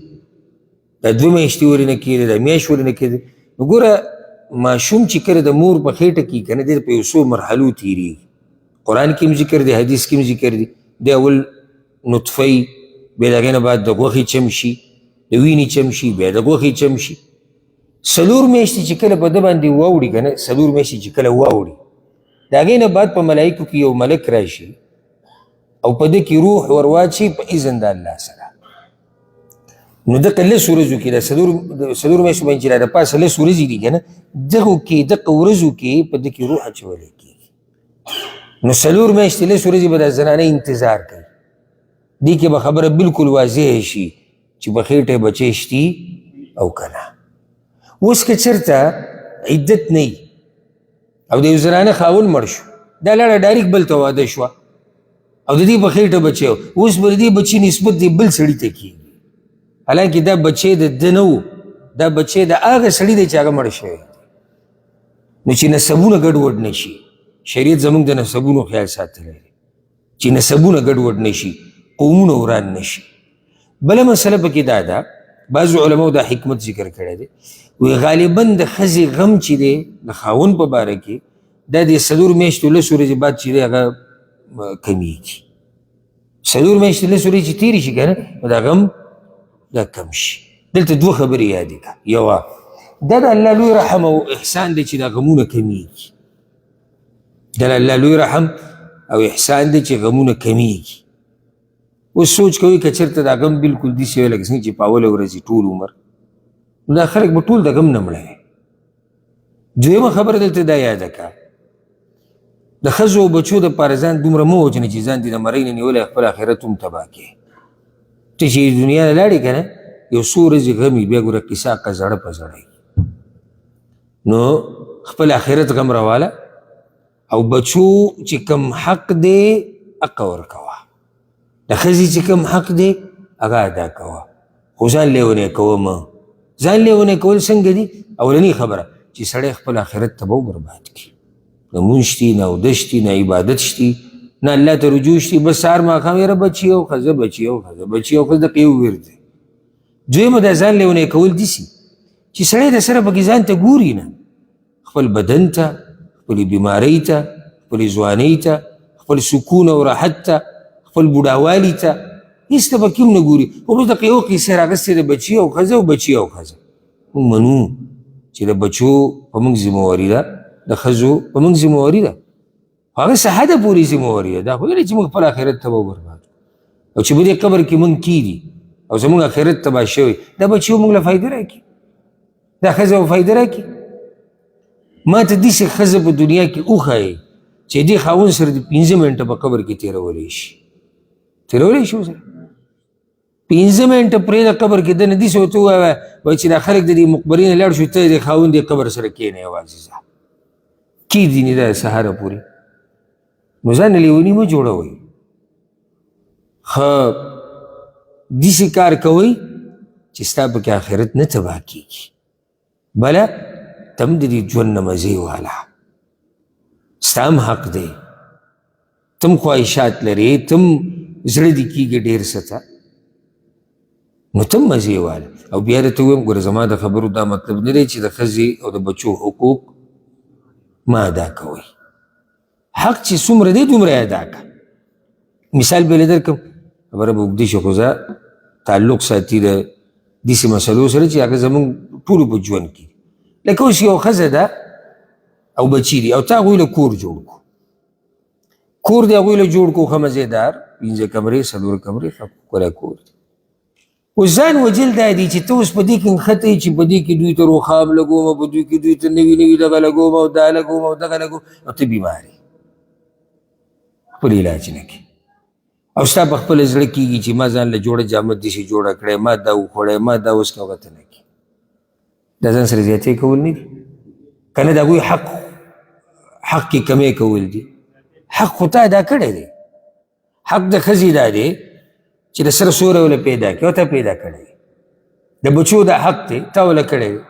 دا 2 میاشتې ورې نه کېږي دا میاشت ورې نه کېږي نو ګوره ماشوم چې کله د مور په خېټه کې که نه دی په یو څو مرحلو تېرېږي قرآن کې هم ذکر دی حدیث کې هم ذکر دی د اول نطفه بیا د هغې نه بعد د غوښې چم شي د وینې چم شي بیا د غوښې چم شي 4 میاشتې چې کله په ده باندې واوړي که نه 4 میاشتې چې کله واوړي د هغې نه بعد په ملایکو کې یو ملک راشي او په ده کې روح ور واچي په اذن د الله سره نو دغه 10 ورځو کې د 4 میاشتو باندې چې دا د پاسه 10 ورځې دي که نه دغو کې دغه ورځو کې په ده کې روح اچولی کېږي نو 4 میاشتې 10 ورځې به دا زنانه انتظار کوي دې کې به خبره بلکل واضح شي چې په خېټه بچی شتي او که نه اوس که چېرته عدت نه وي او د یو زنانه خاوند مړ شو دا لاړه ډایرکټ بل ته واده شوه او د دې په خېټه بچی و اوس به د دې بچي نسبت دی بل سړي ته کېږي حالانکې دا بچی د ده نه و دا بچی د هغه سړي دی چې هغه مړ شوی نو چې نسبونه ګډوډ نه شي شریعت زموږ د نسبونو خیال ساتلی دی چې نسبونه ګډوډ نه شي قومونه وران نه شي بله مسله پکې دا ده بعضو علماو دا حکمت ذکر کړی دی وی غالبا د ښځې غم چې دی د خاوند په باره کې دا د 4 میاشتو 10 ورځې بعد چې دی هغه کمیږي 4 میاشتې 10 ورځې چې تېرې شي که نه نو دا غم دا کم شي دلته 2 خبرې یادې کړه یوه دا د الله لوی رحم او احسان دی چې دا غمونه کمیږي دا د الله لوی رحم او احسان دی چې غمونه کمیږي اوس سوچ کوئ که چېرته دا غم بلکل داسې وی لکه څنګه چې په اوله ورځې ټول عمر نو دا خلک به ټول د غم نه مړه وي دویمه خبره دلته دا یاده کړه د ښځو او بچو دپاره ځان دومره مه وژنه چې ځان دې د مرۍ نه نیولی خپل آخرت هم تباه کړې ته چې دنیا نه لاړې که نه یو څو ورځې غم وي بیا ګوره قصه که زړه په زړه نو خپل آخرت غم رواله او بچو چې کم حق دی هغه ورکوه د ښځې چې کم حق دی هغه ادا کوه خو ځان لیونی کوه مه ځان لیونی کول څنګه دي اولنی خبره چې سړی خپل آخرت ته به برباد کړي نه مونځ شتي نه اودس شتي نه عبادت شتي نه الله ته رجوع شتي بس سهار ماښام یاره بچي او ښځه بچي او ښځه بچي او ښځه دغه یو ورد دی دویمه دا ځان لیونی کول داسې چې سړی د سره پکې ځان ته ګوري نه خپل بدن ته خپلې بیمارۍ ته خپلې ځوانۍ ته خپل سکون او راحت ته خپل بوډاوالي ته هېڅ ته پکې هم نه ګوري خو بس دغه یو قیسه راغستې د بچي او ښځه او بچي او ښځه موږ منو چې د بچو په موږ ذمهواري ده د ښځو په موږ ذمهواري ده هغه څه حده پورې ذمهواري ده دا خو نه چې موږ خپل آخرت تباه وبرباد او چې په دې قبر کې موږ کېږي او زموږ آخرت تباه شوی دا بچي موږ له فایده راکړي دا ښځه به فایده راکړي ما ته داسې ښځه په دنیا کې وښایي چې دې خاوند سره د 15 منټه په قبر کې تېرولی شي تېرولی شي ورسره 15 منټه پرې د قبر کې دنه داسې ورته ووایه وایي چې دا خلک د دې مقبرې نه لاړ شو ته د خاوند دې قبر سره کښېنه یوازې ځه کېږدي نه دا سهاره پورې نو ځان لیوني مه جوړوئ ښه داسې کار کوئ چې ستا پکې آخرت نه تباه کېږي بله ته هم د دې ژوند نه مزې واله ستا هم حق دی تم خواهشات لرې تم زړه دې کېږي ډېر څه ته نو ته مزې واله. او بیا درته ووایم ګوره زما د خبرو دا مطلب نه دی چې د ښځې او د بچو حقوق ما ادا کوئ. حق چې څومره دی دومره یې ادا کړه. مثال به یې درکړم، خبره به اوږدې شي خو زه تعلق ساتي د داسې مسلو سره چې هغه زموږ ټولو په ژوند کې لکه اوس یو ښځه ده او بچي دي او تا هغوی له کور جوړ کړو. کور دی هغوی له جوړ کړو ښه مزېدار 5 کمرې 4 کمرې ښه ښکلی کور دی. اوس ځان وجل دا دی چې ته اوس په دې کې نښته یې چې په دې کې دوی ته روخام لګوم او په دوی کې دوی ته نوي نوي دغه لګوم او دا لګوم او دغه لګوم او ته بیمار یې خپل علاج نه کوې او ستا په خپله زړه کېږي چې ما ځان له جوړه جامه داسې جوړه کړی ما دا وخوړی ما دا اوس هغه ته نه کوې. دا ځان سره زیاتې کول نه دي که نه د هغوی حق کې کمی کول دي. حق خو تا ادا کړی دی. حق د ښځې دا دی چې د سره سوری وله پیدا کړي او تا پیدا کړی دی. د بچو دا حق دی تا وله کړی دی.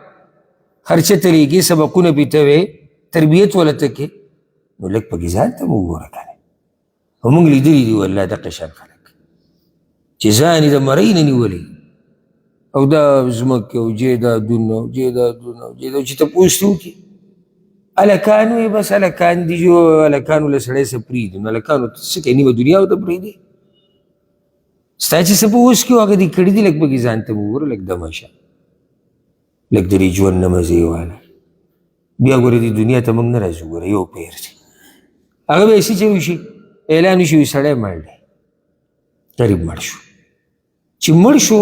خرچه ته لیږي سبقونه پې ته وې تربیت وله ته کې نو لږ پکې ځان ته مو وګوره که نه. او موږ لیدلي دي والله دقه شان خلک چې ځان یې د مرۍ نه نیولي او دا ځمکې او جیدادونه او چې تپوس دې وکړي هلکان وې بس هلکان دي جو هلکانو له سړی څه پرېږدي نو هلکانو ته څه کوي نیمه دنیا ورته پرېږدي. ستا چې څه په اوس کې و هغه دې کړي دي لږ پکې ځان ته وګوره لږ دمه شه لږ د دې ژوند نه مزې واله. بیا ګوره دې دنیا ته موږ نه راځو ګوره یو پیر دی هغه به ایسې چې وشي اعلان وشي وي سړی مړ دی غریب مړ شو چې مړ شو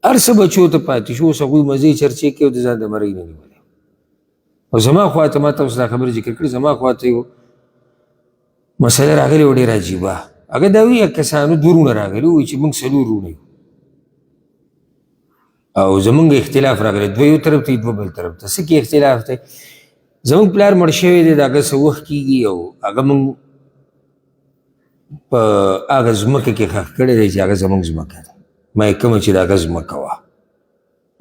هر څه بچو ته پاتې شو اوس هغوی مزې چرچې کوي او د ځان د مرۍ نه نیولې. او زما خوا ته ما ته اوس دا خبره ذکر کړې زما خوا ته یو مسله راغلې وه ډېره عجیبه هغه دا وي کسانو 2 وروڼه راغلي وایي چې موږ 4 وروڼه یو او زمونږ اختلاف راغلی 2 یو طرف ته 2 بل طرف ته څه کې اختلاف دی زمونږ پلار مړ شوی دی د هغه څه وخت کېږي او هغه موږ په هغه ځمکه کې ښخ کړی دی چې هغه زمونږ ځمکه ده ما یې کومه چې د هغه ځمکه وه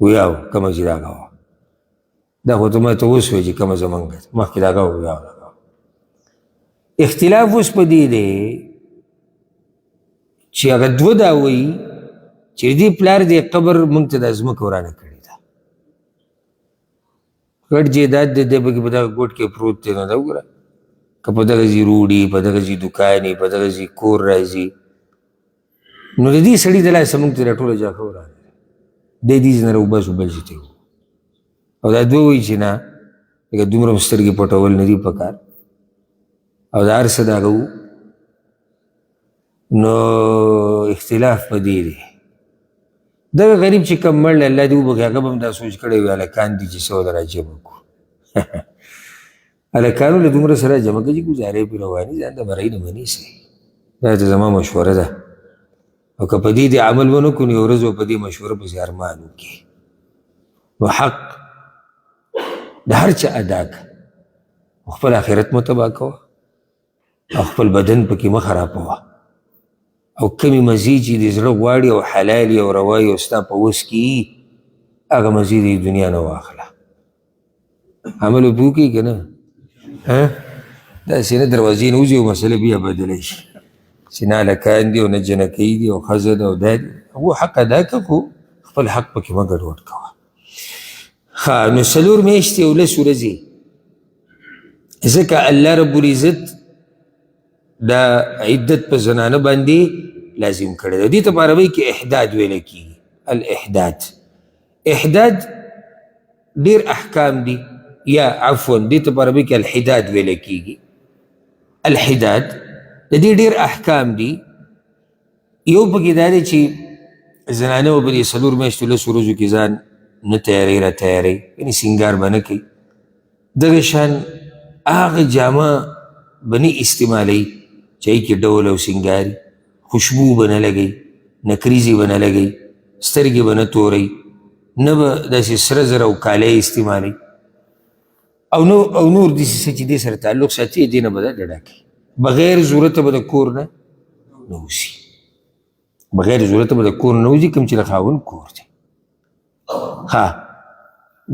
ویاو کومه چې د هغه وه دا خو ته ما ته اوس وایي چې کومه زمونږ ده مخکې د هغه ویاو اختلاف اوس په دې دی چې هغه 2 دا وایي چې دې پلار دې قبر موږ ته دا ځمکه ورانه کړې ده غټ جیداد دی دی پکې په دغه ګوټ کې پروت دی نو دا وګوره که په دغه ځي روډي په دغه ځي دوکانې په دغه ځي کور راځي نو د دې سړي د لاسه موږ ته دا ټوله جاښه ورانه دی دې ځای نه راوباسو بل ځای ته یې او دا 2 وایي چې نه لکه دومره سترګې پټول نه دي پکار او دا هر څه د هغه نو اختلاف په دې دی دغه غریب چې کم مړ الله دې وبخښي هغه به هم دا سوچ کړی وي هلکان دي چې څه وله راجمع کړو هلکانو له دومره سره جمع کړي چې ګزارې پرې رواني ځان د مرۍ نه ونیسئ دا ته زما مشوره ده او که په دې دې عمل ونه کړو نو یو ورځ به په دې مشوره پسې ارمان وکړي نو حق د هر چا ادا کړه خپل آخرت مو تباه کوه او خپل بدن پکې مه خرابوه او کمی مزې چې د زړه غواړي او حلالي او روایي او ستا په وس کې هغه مزې د دنیا نه واخله عمل به وکړي که نه داسې نه دروازې نه وځي او مسله بیا بدلی شي چې نه هلکان دي او نه جنکۍ دي او ښځه ده او دا دي هغو حق ادا کړه خو خپل حق پکې مه ګډوډ کوه. ښه نو 4 میاشتې او 10 ورځې ځکه الله رب العزت دا عدت په زنانه باندې لازم کړی دی دې ته په عربۍ کې احداد ویلی کېږي الاحداد احداد ډېر احکام دي یا عفوا دې ته په عربۍ کې الحداد ویلی کېږي الحداد د دې ډېر احکام دي یو پکې دا دی چې زنانه به په دې 4 میاشتو 10 ورځو کې ځان نه تیاری را تیاری یعنې سینګار به نه کوي دغه شان هغه جامه به نه استعمالوي چې هغې کې ډول او سینګاري خوشبو به نه لګوي نکریزې به نه لګوي سترګې به نه توروي نه به داسې سره زر او کالی استعمالوي او نور داسې څه چې دې سره تعلق ساتي دې نه به دا ډډه کوي بغیر ضرورته به د کور نه وځي بغیر ضرورته به د کور نه وځي کوم چې د خاوند کور دی. ها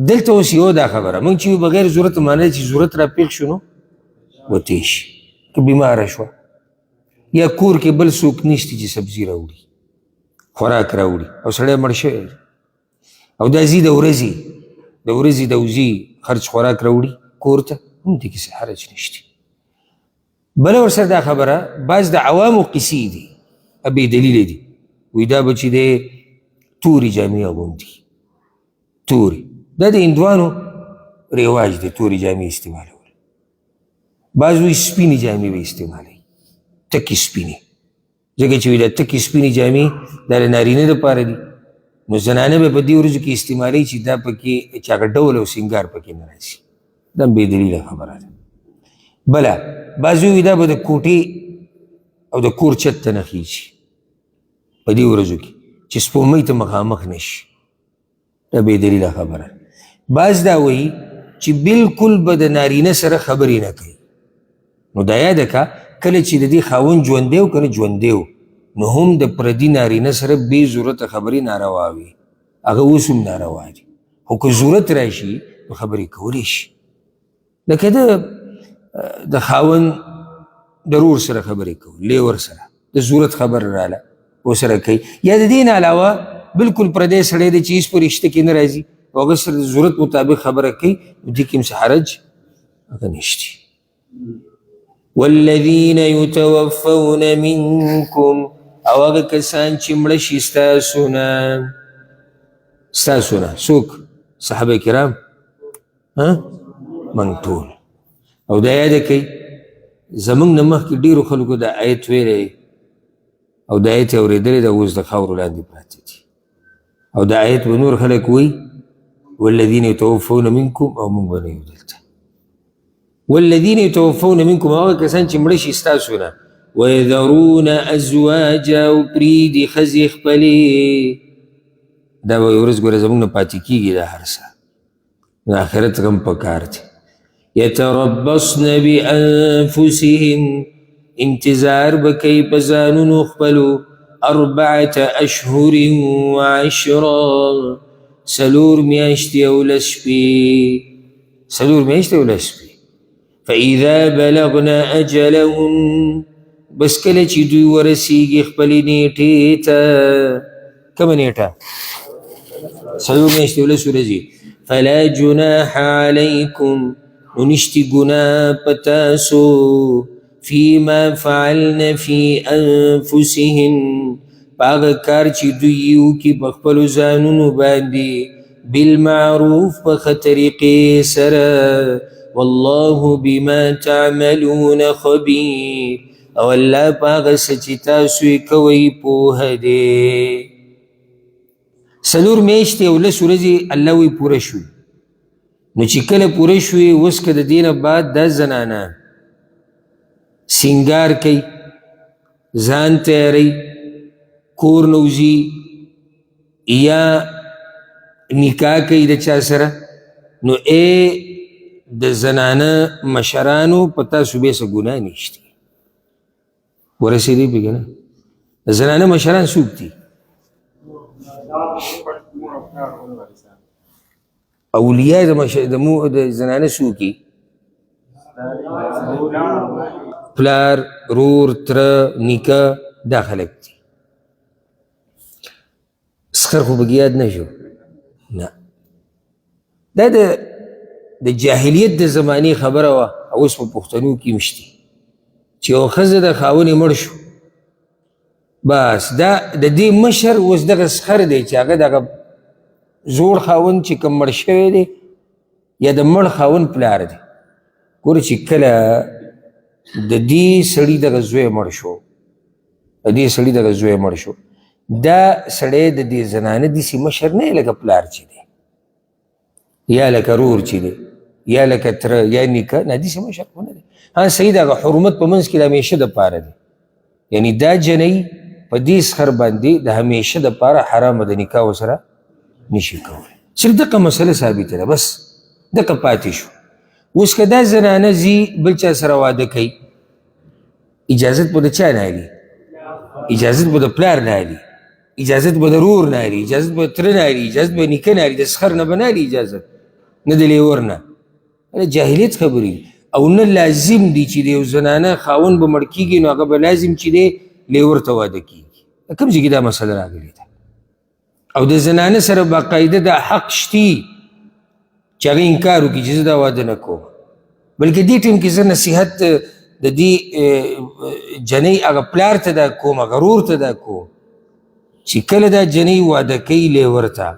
دلته اوس یو دا خبره موږ چې بغیر ضرورت معنی چې ضرورت را پیښ شو نو وتې شي که بیماره شوه یا کور کې بل څوک نشته چې سبزي راوړي خوراک راوړي او سړی مړ شوی او دا ځي د ورځې د وځي خرچ خوراک راوړي کور ته هم دې کې څه حرج نشته. بله ورسره دا خبره بعض د عوامو قصې دي بې دلیله دي وایي دا به چې دی تورې جامې اغوندي تورې دا د هندوانو رواج دی تورې جامې استعمالول. بعض وایي سپینې جامې به استعمالوي تکې سپینې ځکه چې وایي دا تکې سپینې جامې دا د نارینه دپاره دي نو زنانه به په دې ورځو کې استعمالوي چې دا پکې چې هغه ډول او سینګار پکې نه راشي. دا بې دلیله خبره ده. بله بعض وایي دا به د کوټې او د کور چت ته نه خیږي په دې ورځو کې چې سپومۍ ته مخامخ نشي. دا بې دلیله خبره. بعض دا وایي چې بالکل به د نارینه سره خبرې نه کوي. نو دا یاده که کله چې د دې خاوند ژوندی و که نه ژوندی و نو هم د پردي نارینه سره بې ضرورته خبرې ناروا وي هغه اوس هم ناروا دي خو که ضرورت راشي نو خبرې کولی شي. لکه د خاوند د رور سره خبرې کوي لیور سره د ضرورت خبر راله ورسره کوي یا د دې نه علاوه بالکل پردی سړی دی چې هېڅ په رشته کې نه راځي او هغه سره د ضرورت مطابق خبره کوي نو دې کې هم څه حرج هغه نشته. والذین یتوفون منکم او هغه کسان چې مړه شي ستاسو نه څوک صحابه کرام موږ ټول او دا یاده کوي زموږ نه مخکې ډېرو خلکو دا آیت ویلی او دا آیت یې اورېدلی دا اوس د خاورو لاندې پراته دي او دا آیت به نور خلک وایي والذین یتوفون منکم او موږ به نه یو دلته والذین یتوفون منکم هغه کسان چې مړه شي ستاسو نه ویذرون ازواجا او پریدي ښځې خپلې دا به یو ورځ ګوره زموږ نه پاتې کېږي دا هر څه د آخرت غم په کار دی. یتربصن بانفسهن انتظار به کوي په ځانونو خپلو 4 اشهر وعشرا 4 میاشتې او 10 شپې فاذا بلغنا اجلهم بس کله چې دوی ورسیږي خپلې نیټې ته کومه نیټه 4 میاشتې او 10 ورځې فلا جناح علیکم نو نشتی ګناه په تاسو فیما فعلن فی انفسهن په هغه کار چې دوی وکړي په خپلو ځانونو باندې بالمعروف په ښه طریقې سره والله بما تعملون خبیر او الله په هغه څه چې تاسو یې کوئ پوهه دی. 4 میاشتې او 10 ورځې الله وی پوره شوي نو چې کله پوره شوي اوس که د دې نه بعد دا زنانه سینګار کوي ځان تیاروي کور نه وځي یا نکاح کوي د چا سره نو د زنانه مشرانو په تاسو بیا څه ګناه نشته. ورسېدی پې که نه د زنانه مشران څوک دي؟ اولیاء د زنانه څوک دي؟ پلار رور تره نیکه دا خلک دي. سخر خو پکې یاد نه شو نه دا د جاهلیت د زمانې خبره وه اوس په پښتنو کې هم شته چې یو ښځه د خاوند یې مړ شو بس دا د دې مشر اوس دغه سخر دی چې هغه دغه زوړ خاوند چې کوم مړ شوی دی یا د مړ خاوند پلار دی ګوره چې کله د دې سړي دغه زوی مړ شو دا سړی د دې زنانه داسې مشر نه لکه پلار چې دی یا لکه رور چې دی یا لکه تره یا نیکه نه داسې مشر خو نه دی. صحیح د هغه حرمت په منځ کې د همیشه دپاره دی یعنی دا جنۍ په دې سخر باندې د همیشه دپاره حرامه د نکاح ورسره نشي کولی. صرف دغه مسله ثابته ده بس دغه پاتې شو. اوس که دا زنانه ځي بل چا سره واده کوي اجازت به د چا نه اخلي؟ اجازت به د پلار نه اخلي، اجازت به د رور نه اخلي، اجازت به د تره نه اخلي، اجازت به د نیکه نه اخلي، د سخر نه به نه اخلي اجازت نه د لیور نه. جاهلیت خبرې او نه لازم دی چې د یو زنانه خاوند به مړ کېږي نو هغه به لازم چې دی لیور ته واده کېږي. کوم ځای کې دا مسله راغلې ده؟ او د زنانه سره باقاعده دا حق شتي چې هغه انکار وکړي چې زه دا واده نه کوم، بلکې دې ټیم کې زه نصیحت د دې جنۍ هغه پلار ته دا کوم، هغه ورور ته دا کوم چې کله دا جنۍ واده کوي لیور ته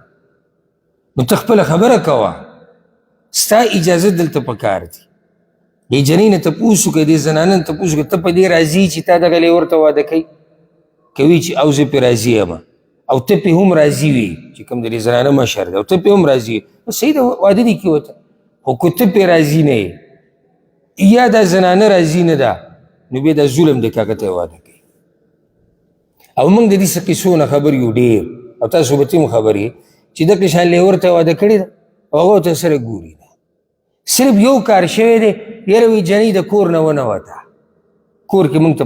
نو ته خپله خبره کوه، ستا اجازه دلته پکار دی. دې جنۍ نه تپوس وکړه، دې زنانه نه تپوس وکړه ته په دې راضي چې تا دغه لیور ته واده کوي چې او زه پرې راضي یم او ته پې هم راضي وي چې کوم د دې زنانه مشر دی او ته پې هم راضي وي، نو صحیح ده واده دې کړي ورته. خو که ته پې راضي نه یې یا دا زنانه راضي نه ده نو بیا دا ظلم دی که هغه ته یې واده کوي. او موږ د دې څه قصو نه خبر یو ډېر، او تاسو به ته هم خبر یې چې دغه شان لیور ته واده کړې ده او هغه ورته سره ګوري ده، صرف یو کار شوی دی، یاره وایي جنۍ د کور نه ونوته، کور کې موږ ته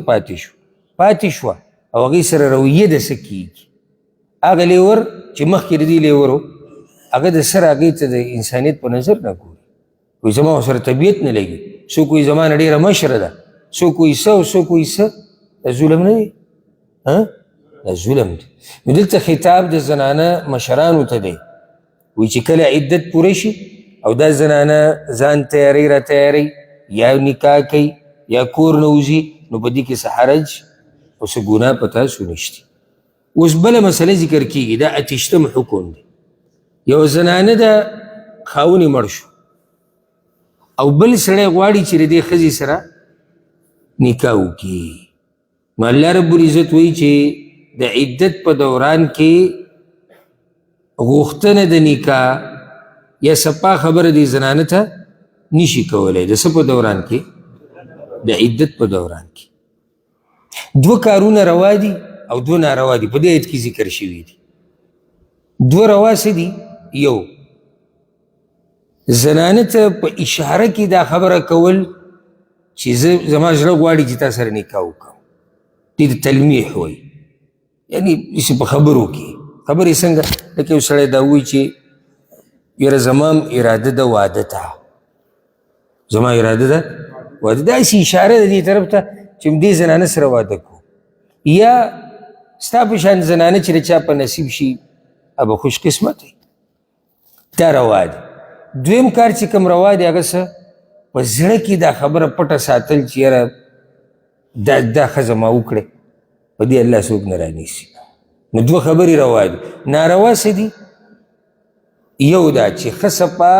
پاتې شوه او هغې سره رویه د څه کېږي. هغه لیور چې مخکې د دې لیور و هغه د سره هغې ته د انسانیت په نظر نه ګوري، وایي زما ورسره طبیعت نه لګي، څوک وایي زما نه ډېره مشره ده، څوک وایي څه او څوک وایي څه. دا ظلم نه دی؟ دا ظلم دی. نو دلته خطاب د زنانه مشرانو ته دی، وایي چې کله عدت پوره شي او دا زنانه ځان تیاری را تیاری یا نکاح کوي یا کور نه وځي نو په دې کې څه حرج او څه ګناه په تاسو نشته. اوس بله مسله ذکر کېږي، دا اتشتم حکم دی. یو زنانه ده خاونې مړ شو او بل سړی غواړي چې د دې ښځې سره نکاح وکړي، نو الله رب العزت وایي چې د عدت په دوران کې غوښتنه د نکاح یا سپا خبره دی زنانه ته نشي کولی. د څه په دوران کې؟ د عدت په دوران کې. دوه کارونه روا دي او دوه ناروا دي، په دې آیت کې ذکر شوي دي. دوه روا څه دي؟ یو زنانه ته په اشاره کې دا خبره کول چې زما زړه غواړي چې تا سره نکاح وکړم، دې ته تلمیح وایي، یعنی داسې په خبرو کې. خبرې څنګه؟ لکه یو سړی دا وایي چې یاره زما اراده ده واده ته، زما اراده ده واده، داسې اشاره ده دې طرف ته چې دې زنانه سره واده کړو. یا ستا په شان زنانه چې د چا په نصیب شي هغه خوش قسمت وي، دا روا دی. دویم کار چې کوم روا دی هغه څه په زړه کې دا خبره پټه ساتل چې یاره دا ښځه ما وکړې، په دې الله څوک نه رانیسي. نو دوه خبرې روا دي. ناروا څه دي؟ یو دا چې ښه سپا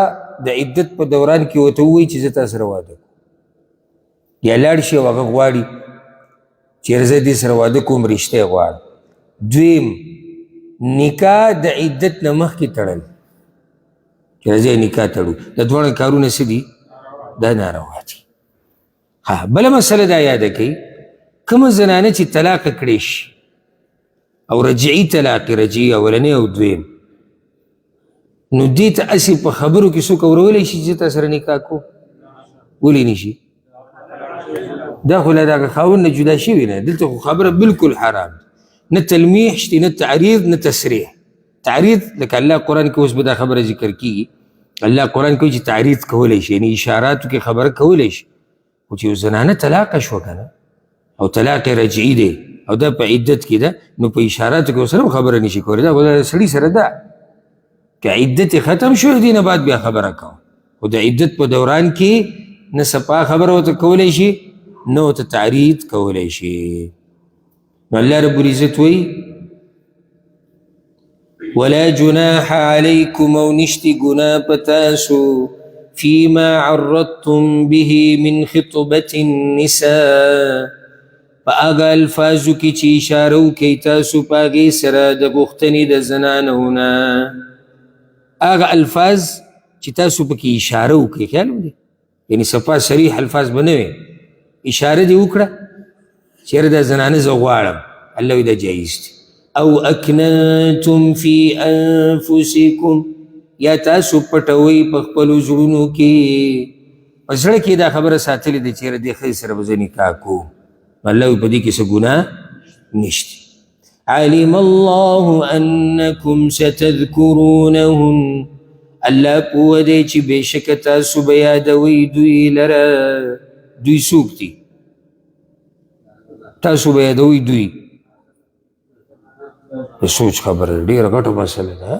د عدت په دوران کې ورته ووایي چې زه تا سره واده کوم، یا لاړ شي او هغه غواړي چې زه دې سره واده کوم، رشته یې غواړم. دویم نکاح د عدت نه مخکې تړل، چې راځئ نکاح تړو، د دواړه کارونه څه دي؟ دا ناروا دي. بله مسله دا یاده کوي، کومه زنانه چې طلاق کړې شي او رجعي طلاق، رجعي اولنی او دویم، نو دې ته هسې په خبرو کې څوک اورولی شي چې تا سره نکاح کو؟ ولې نه شي؟ دا خو له دغه خاوند نه جدا شوي نه، دلته خو خبره بالکل حرام، نه تلمیح شته، نه تعریض، نه تصریح. تعریض لکه الله قرآن کې اوس به دا خبره ذکر کېږي، الله قرآن کوي چې تعریض کولی شي، یعنې اشاراتو کې خبره کولی شي. خو چې یو زنانه طلاقه شوه که نه او طلاق رجعي دی او دا په عدت کې ده، نو په اشاراتو کې ورسره خبره نشي کولی، دا خو د سړي سره ده. که عدت ختم شو دې نه بعد بیا خبره کوم، خو د عدت په دوران کې نه سپا خبره ورته کولی شي نه ورته تعریض کولی شي. نو الله رب العزت وایي ولا جناح علیکم، او نشتی گناه پتاسو فیما عرضتم به من خطبة النساء، پا آگا الفاظو کی چی اشارو کی تاسو پاگی سرا دا گختنی دا زنانونا. آگا الفاظ چی تاسو پا کی اشارو کی، خیالو دی یعنی صفا صریح الفاظ بنوے، اشاره دی اکڑا چیر دا زنانه زغوارم، اللہ وی دا جائز دی. او اکننتم فی انفسکم، یا تاسو پټوي په خپلو زړونو کې، په زړه کې دا خبره ساتلې ده چې یاره دې ښځې سره به زه نکاح کوم، الله وایي په دې کې څه ګناه نشته. علم الله انکم ستذکرونهن، الله پوه دی چې بېشکه تاسو به یادوئ دوی لره. دوی څوک دي؟ تاسو به یادوئ دوی. د سوچ خبره ده، ډېره غټه مسله ده.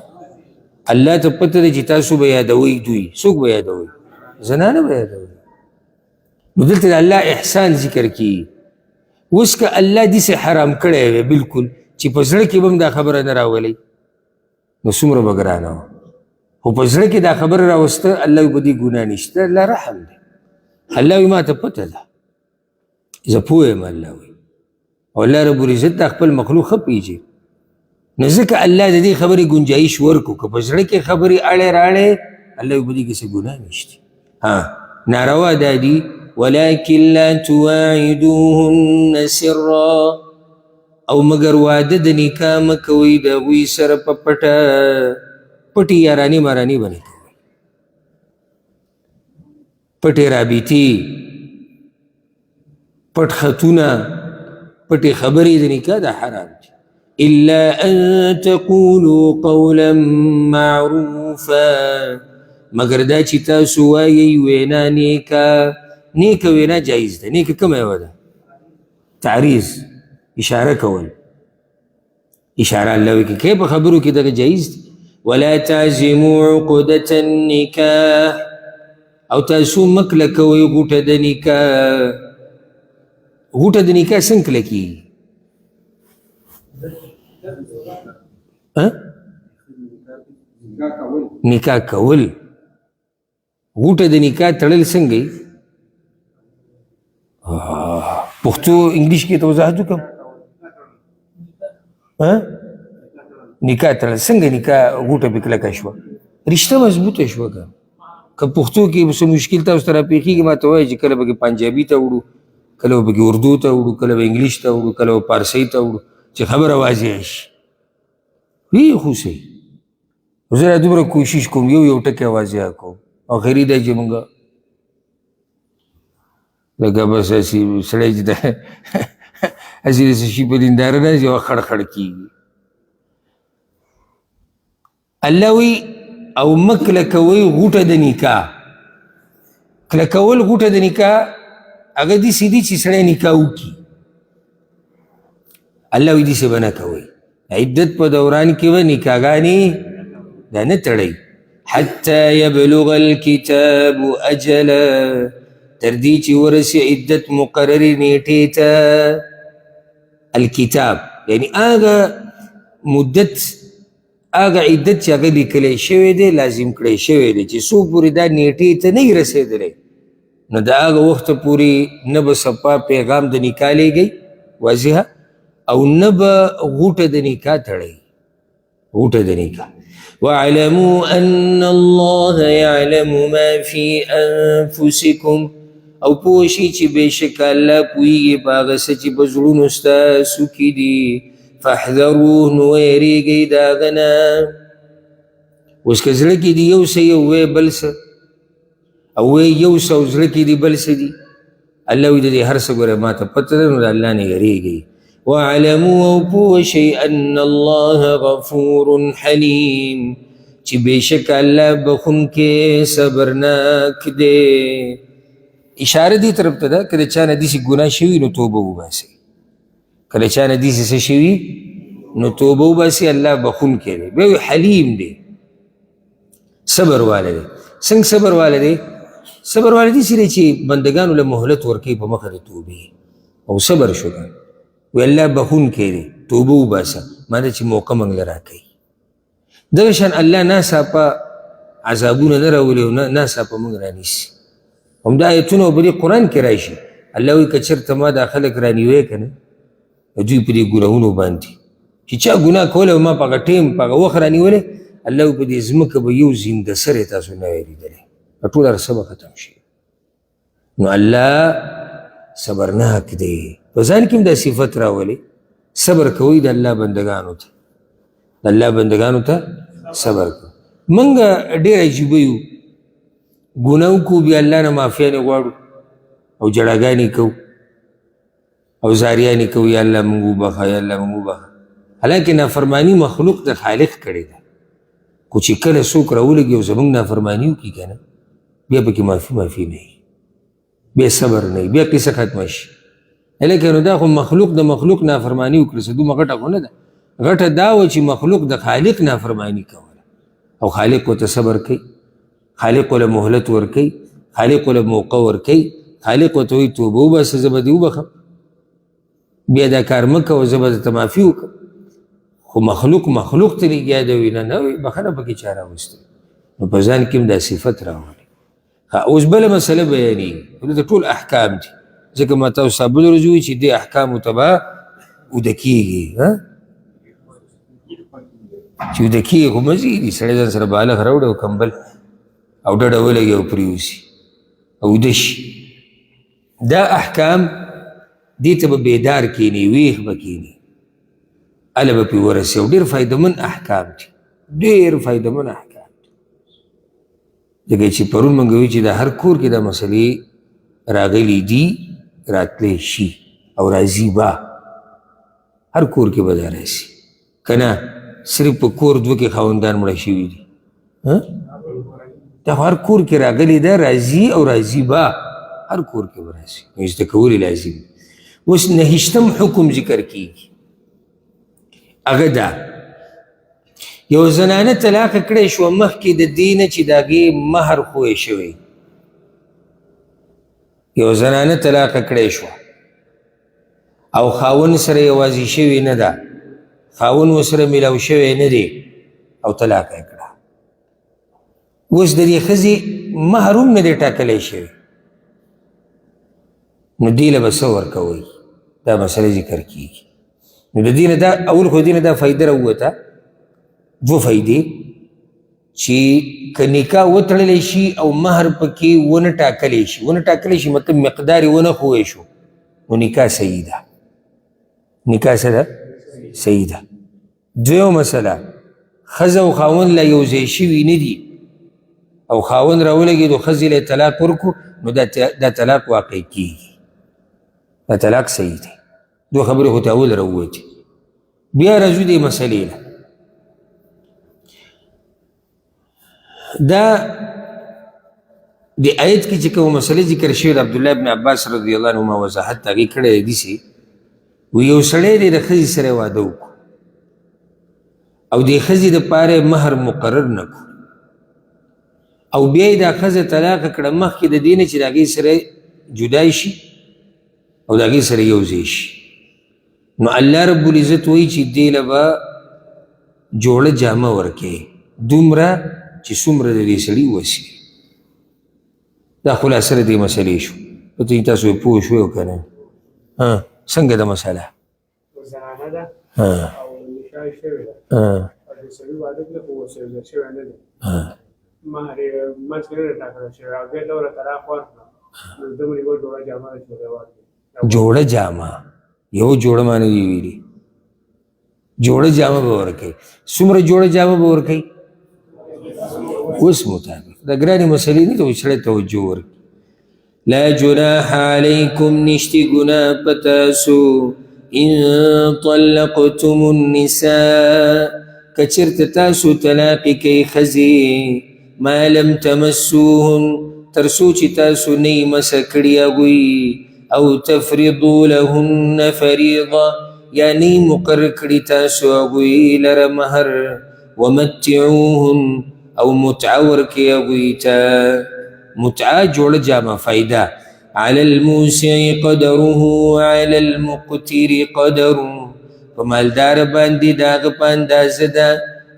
الله ته پته دی چې تاسو به یادوئ دوی. څوک به یادوئ؟ زنانه به یادوئ. نو دلته د الله احسان ذکر کیږي. اوس که الله داسې حرام کړی وی بلکل چې په زړه کې به هم دا خبره نه راولئ نو څومره به ګرانه وه. خو په زړه کې دا خبره راوسته، الله وي په دې ګناه نشته. الله رحم دی. الله وي ما ته پته ده، زه پوه یم. الله وي او الله رب العزت دا خپل مخلوق ښه پېژني. نو ځکه الله د دې خبرې ګنجایش ورکړو. که په زړه کې خبرې اړې راړې، الله وي په دې کې څه ګناه نشته. ناروا دا دي ولكن لا تواعدوهن سرا، او مگر واده د نکاح مه کوئ د هغوی سره په پټه. پټې یارانې مارانې به نه کوئ، پټې رابطې، پټ خطونه، پټې خبرې د نکاح دا حرام دي. الا ان تقولوا قولا معروفا، مگر دا چې تاسو وایئ وینا نیکه. نیکه وینا جایز ده. نیکه کومه یوه ده؟ تعریض، اشاره کول. اشاره الله وایي که په خبرو کې دغه جایز دي. ولا تعزموا عقدة النکاح، او تاسو مه کلکوئ غوټه د نکاح. غوټه د نکاح څنګه کلکېږي؟ نکاح کول. غوټه د نکاح تړل څنګه یي؟ پښتو انګلیش کې ته وضاحت وکړم. نکاح تړل څنګه؟ نکاح غوټه پې کلکه شوه، رشته مضبوطه شوه. که پښتو کې څه مشکل تاسو ته راپېښېږي ما ته وایي چې کله به کې پنجابي ته وړو، کله به کې اردو ته وړو، کله به انګلیش ته وړو، کله به پارسۍ ته وړو چې خبره واضحه شي. وی خو صحیح. زه را دومره کوشش کوم یو ټکی واضحه کوم. اخري دی چې مونږ لکه بس هسې سړی چې ده هسې داسې شي په دینداره نه چې خړ خړ کېږي. الله وی او مه کلکوئ غوټه د نکاح. کلکول غوټه د نکاح هغه داسې دي چې سړی نکاح وکړي. الله وی داسې به نه کوئ. عدت په دوران کې به نکاحګانې دا نه تړئ. حتی یبلغ الکتاب اجله، تر دې چې ورسي عدت مقررې نیټې ته. الکتاب یعنی هغه مدت، هغه عدت چې هغه لیکلی شوی دی، لازم کړی شوی دی چې څو پورې دا نیټې ته نه وي رسېدلی نو د هغه وخته پورې نه به صفا پیغام د نکاح لیږئ واضحه، او نه به غوټه د نکاح تړئ. غوټه د نکاح. واعلموا ان الله يعلم ما في انفسكم، او پوه شئ چې بېشکه الله پوهېږي په هغه څه چې په زړونو ستاسو کې دي. فاحذروه، نو ویرېږئ د هغه نه. اوس که زړه کې دي یو څه یو وی بل څه، او وی یو څه او زړه کې دي بل څه دي. الله وایي د دې هر څه ګوره ما ته پته ده، نو د الله نه یېرېږئ. واعلموا، او پوه شئ ان الله غفور حلیم، چې بېشکه الله بخونکی صبرناک دی. اشاره دې طرف ته ده که د چا نه داسې ګناه شوي نو توبه وباسئ. که د چا نه داسې څه شوي نو توبه وباسئ. الله بخونکی دی. بیا حلیم دی، صبر والا دی. څنګه صبر والا دی؟ صبر والا داسې دی چې بندګانو له مهلت ورکوي په مخه د توبې، او صبر شو وی الله بخونکی دی، توبه وباسه. ماده چې موقع موږ له راکوي. دغه شان الله ناڅاپه عذابونه نه راولي او ناڅاپه موږ رانیسي. همدا آیتونه په دې قرآن کې راشي. الله وایي که چېرته ما دا خلک رانیوی که نه د دوی په دې ګناهونو باندې چې چا ګناه کولی او ما په هغه ټیم په هغه وخت رانیولی، الله وایي په دې ځمکه به یو زنده سری تاسو نه وی لیدلی، ټول هر څه به ختم شي. نو الله صبرناک دی. په ځان کې هم دا صفت راولي، صبر کوئ د الله بندګانو ته. د الله بندګانو ته صبر کوئ. موږ ډېر عجیبه یو، ګناه وکړو بیا الله نه معافیانې غواړو او جړاګانې کوو او زاریانې کوو، یا الله موږ وبخه، یا الله موږ وبخه. حالانکې نافرماني مخلوق د خالق کړې ده. خو چې کله څوک راولګي او زموږ نافرماني وکړي که نه بیا پکې معافي نه وي بیا صبر نه وي بیا قصه ختمه شي هلکه نو دا خو مخلوق د مخلوق نافرماني وکړه څه دومره غټه خو نه ده غټه دا وه چې مخلوق د خالق نافرماني کوله او خالق ورته صبر کوي خالق ورله مهلت ورکوي خالق ورله موقع ورکوي خالق ورته وایي توبه وباسه زه به دې وبخم بیا دا کار مه کوه زه به درته معافي وکړم خو مخلوق ته لګیا دی وي نه وي بخښنه پکې چا راوستې نو په ځان کې هم دا صفت راولي اوس بله مسله بیانېږي دلته ټول احکام دي ځکه ما تاسو ته بل ورځ ووایي چې دې احکامو ته به اوده کېږي چې اوده کېږي خو مزې دي سړی ځان سره بالغ راوړي او کمبل او ډډه ولګي او پرېوځي او اوده شي دا احکام دې ته به بیدار کښېني ویښ به کښېني هله به پرې ورسي او ډېر فایدهمند احکام دي ډېر فایدهمند احکام دي ځکه چې پرون موږ وایو چې د هر کور کې دا مسلې راغلي دي راتلی شي او راځي به هر کور کې به دا راسي که نه صرف په کور دوه کې خاوندان مړه شوي دي دا هر کور کې راغلی ده راځي او راځي به هر کور کې به راسي نو زده کول یې لازم اوس نهشتم حکم ذکر کېږي هغه دا یو زنانه طلاقه کړی شوه مخکې د دې نه چې د هغې مهر خوی شوی یو زنانه طلاقه کړی شوه او خاون سره یوازې شوې نه ده خاون ورسره میلاو شوی نه دی او طلاقه یې کړه اوس د دې ښځې مهر هم نه دی ټاکلی شوی نو دې له به څه ورکوئ دا مسله ذکر کېږي نو د دې نه دا اول خو دې نه دا فایده راووته دوه فایدې چې که نکاح وتړلی شي او مهر پکې ونه ټاکلی شي مطلب مقدار یې ونه ښوی شو نو نکاح صحیح ده نکاح څه ده صحیح ده دویمه مسله ښځه او خاوند له یو ځای شوي نه دي او خاوند راولګېدو ښځې له طلاق ورکړو نو دا طلاق واقع کېږي دا طلاق صحیح دی دو خبرې خو ته اول راووتې بیا راځو دې مسلې نه دا د آیت کې چې کومه مسله ذکر شوې د عبدالله بن عباس رضی الله عنهما وضاحت هغې کړی دی داسې وی یو سړی دی د ښځې سره واده وکړو او دې ښځې دپاره مهر مقرر نه کړو او بیا یې دا ښځه طلاقه کړه مخکې د دې نه چې د هغې سره جدا شي او د هغې سره یو ځای شي نو الله رب العزت وایي چې دې له به جوړه جامه ورکوي دومره چې څومره د دې سړي وسي دا خلاصه د دې مسلې شو پته تاسو یې پوه شوی او که نه څنګه ده مسله زنانه ده او نکاح شوې ده او د سړي واده کړه خو ورسره شوی نه دی مهر یې منځ کې نه دی ټاکلی شوی او بیا ته ورله طلاق ورکړه نو دومره یوه جوړه جامه ده چې ورته ورکړي جوړه جامه یو جوړه ما نه دي ویلي جوړه جامه به ورکوي څومره جوړه جامه به ورکوي اوس مطابق د ګرانې مسلې نه ته سړی توجه ورکړي لا جناح علیکم نشتی گناه پتاسو ان طلقتم النساء کچرت تاسو طلاقی کئی خزی ما لم تمسوهن ترسو چی تاسو نی مسکڑی اگوی او تفرضو لهن فریضا یا نی مقرکڑی تاسو اگوی لر مہر ومتعوهن او متعور کی اگوی تا متعا جوړ جامه فائدہ علی الموسع قدره علی المقتر قدره په مالدار باندې داغه په اندازه ده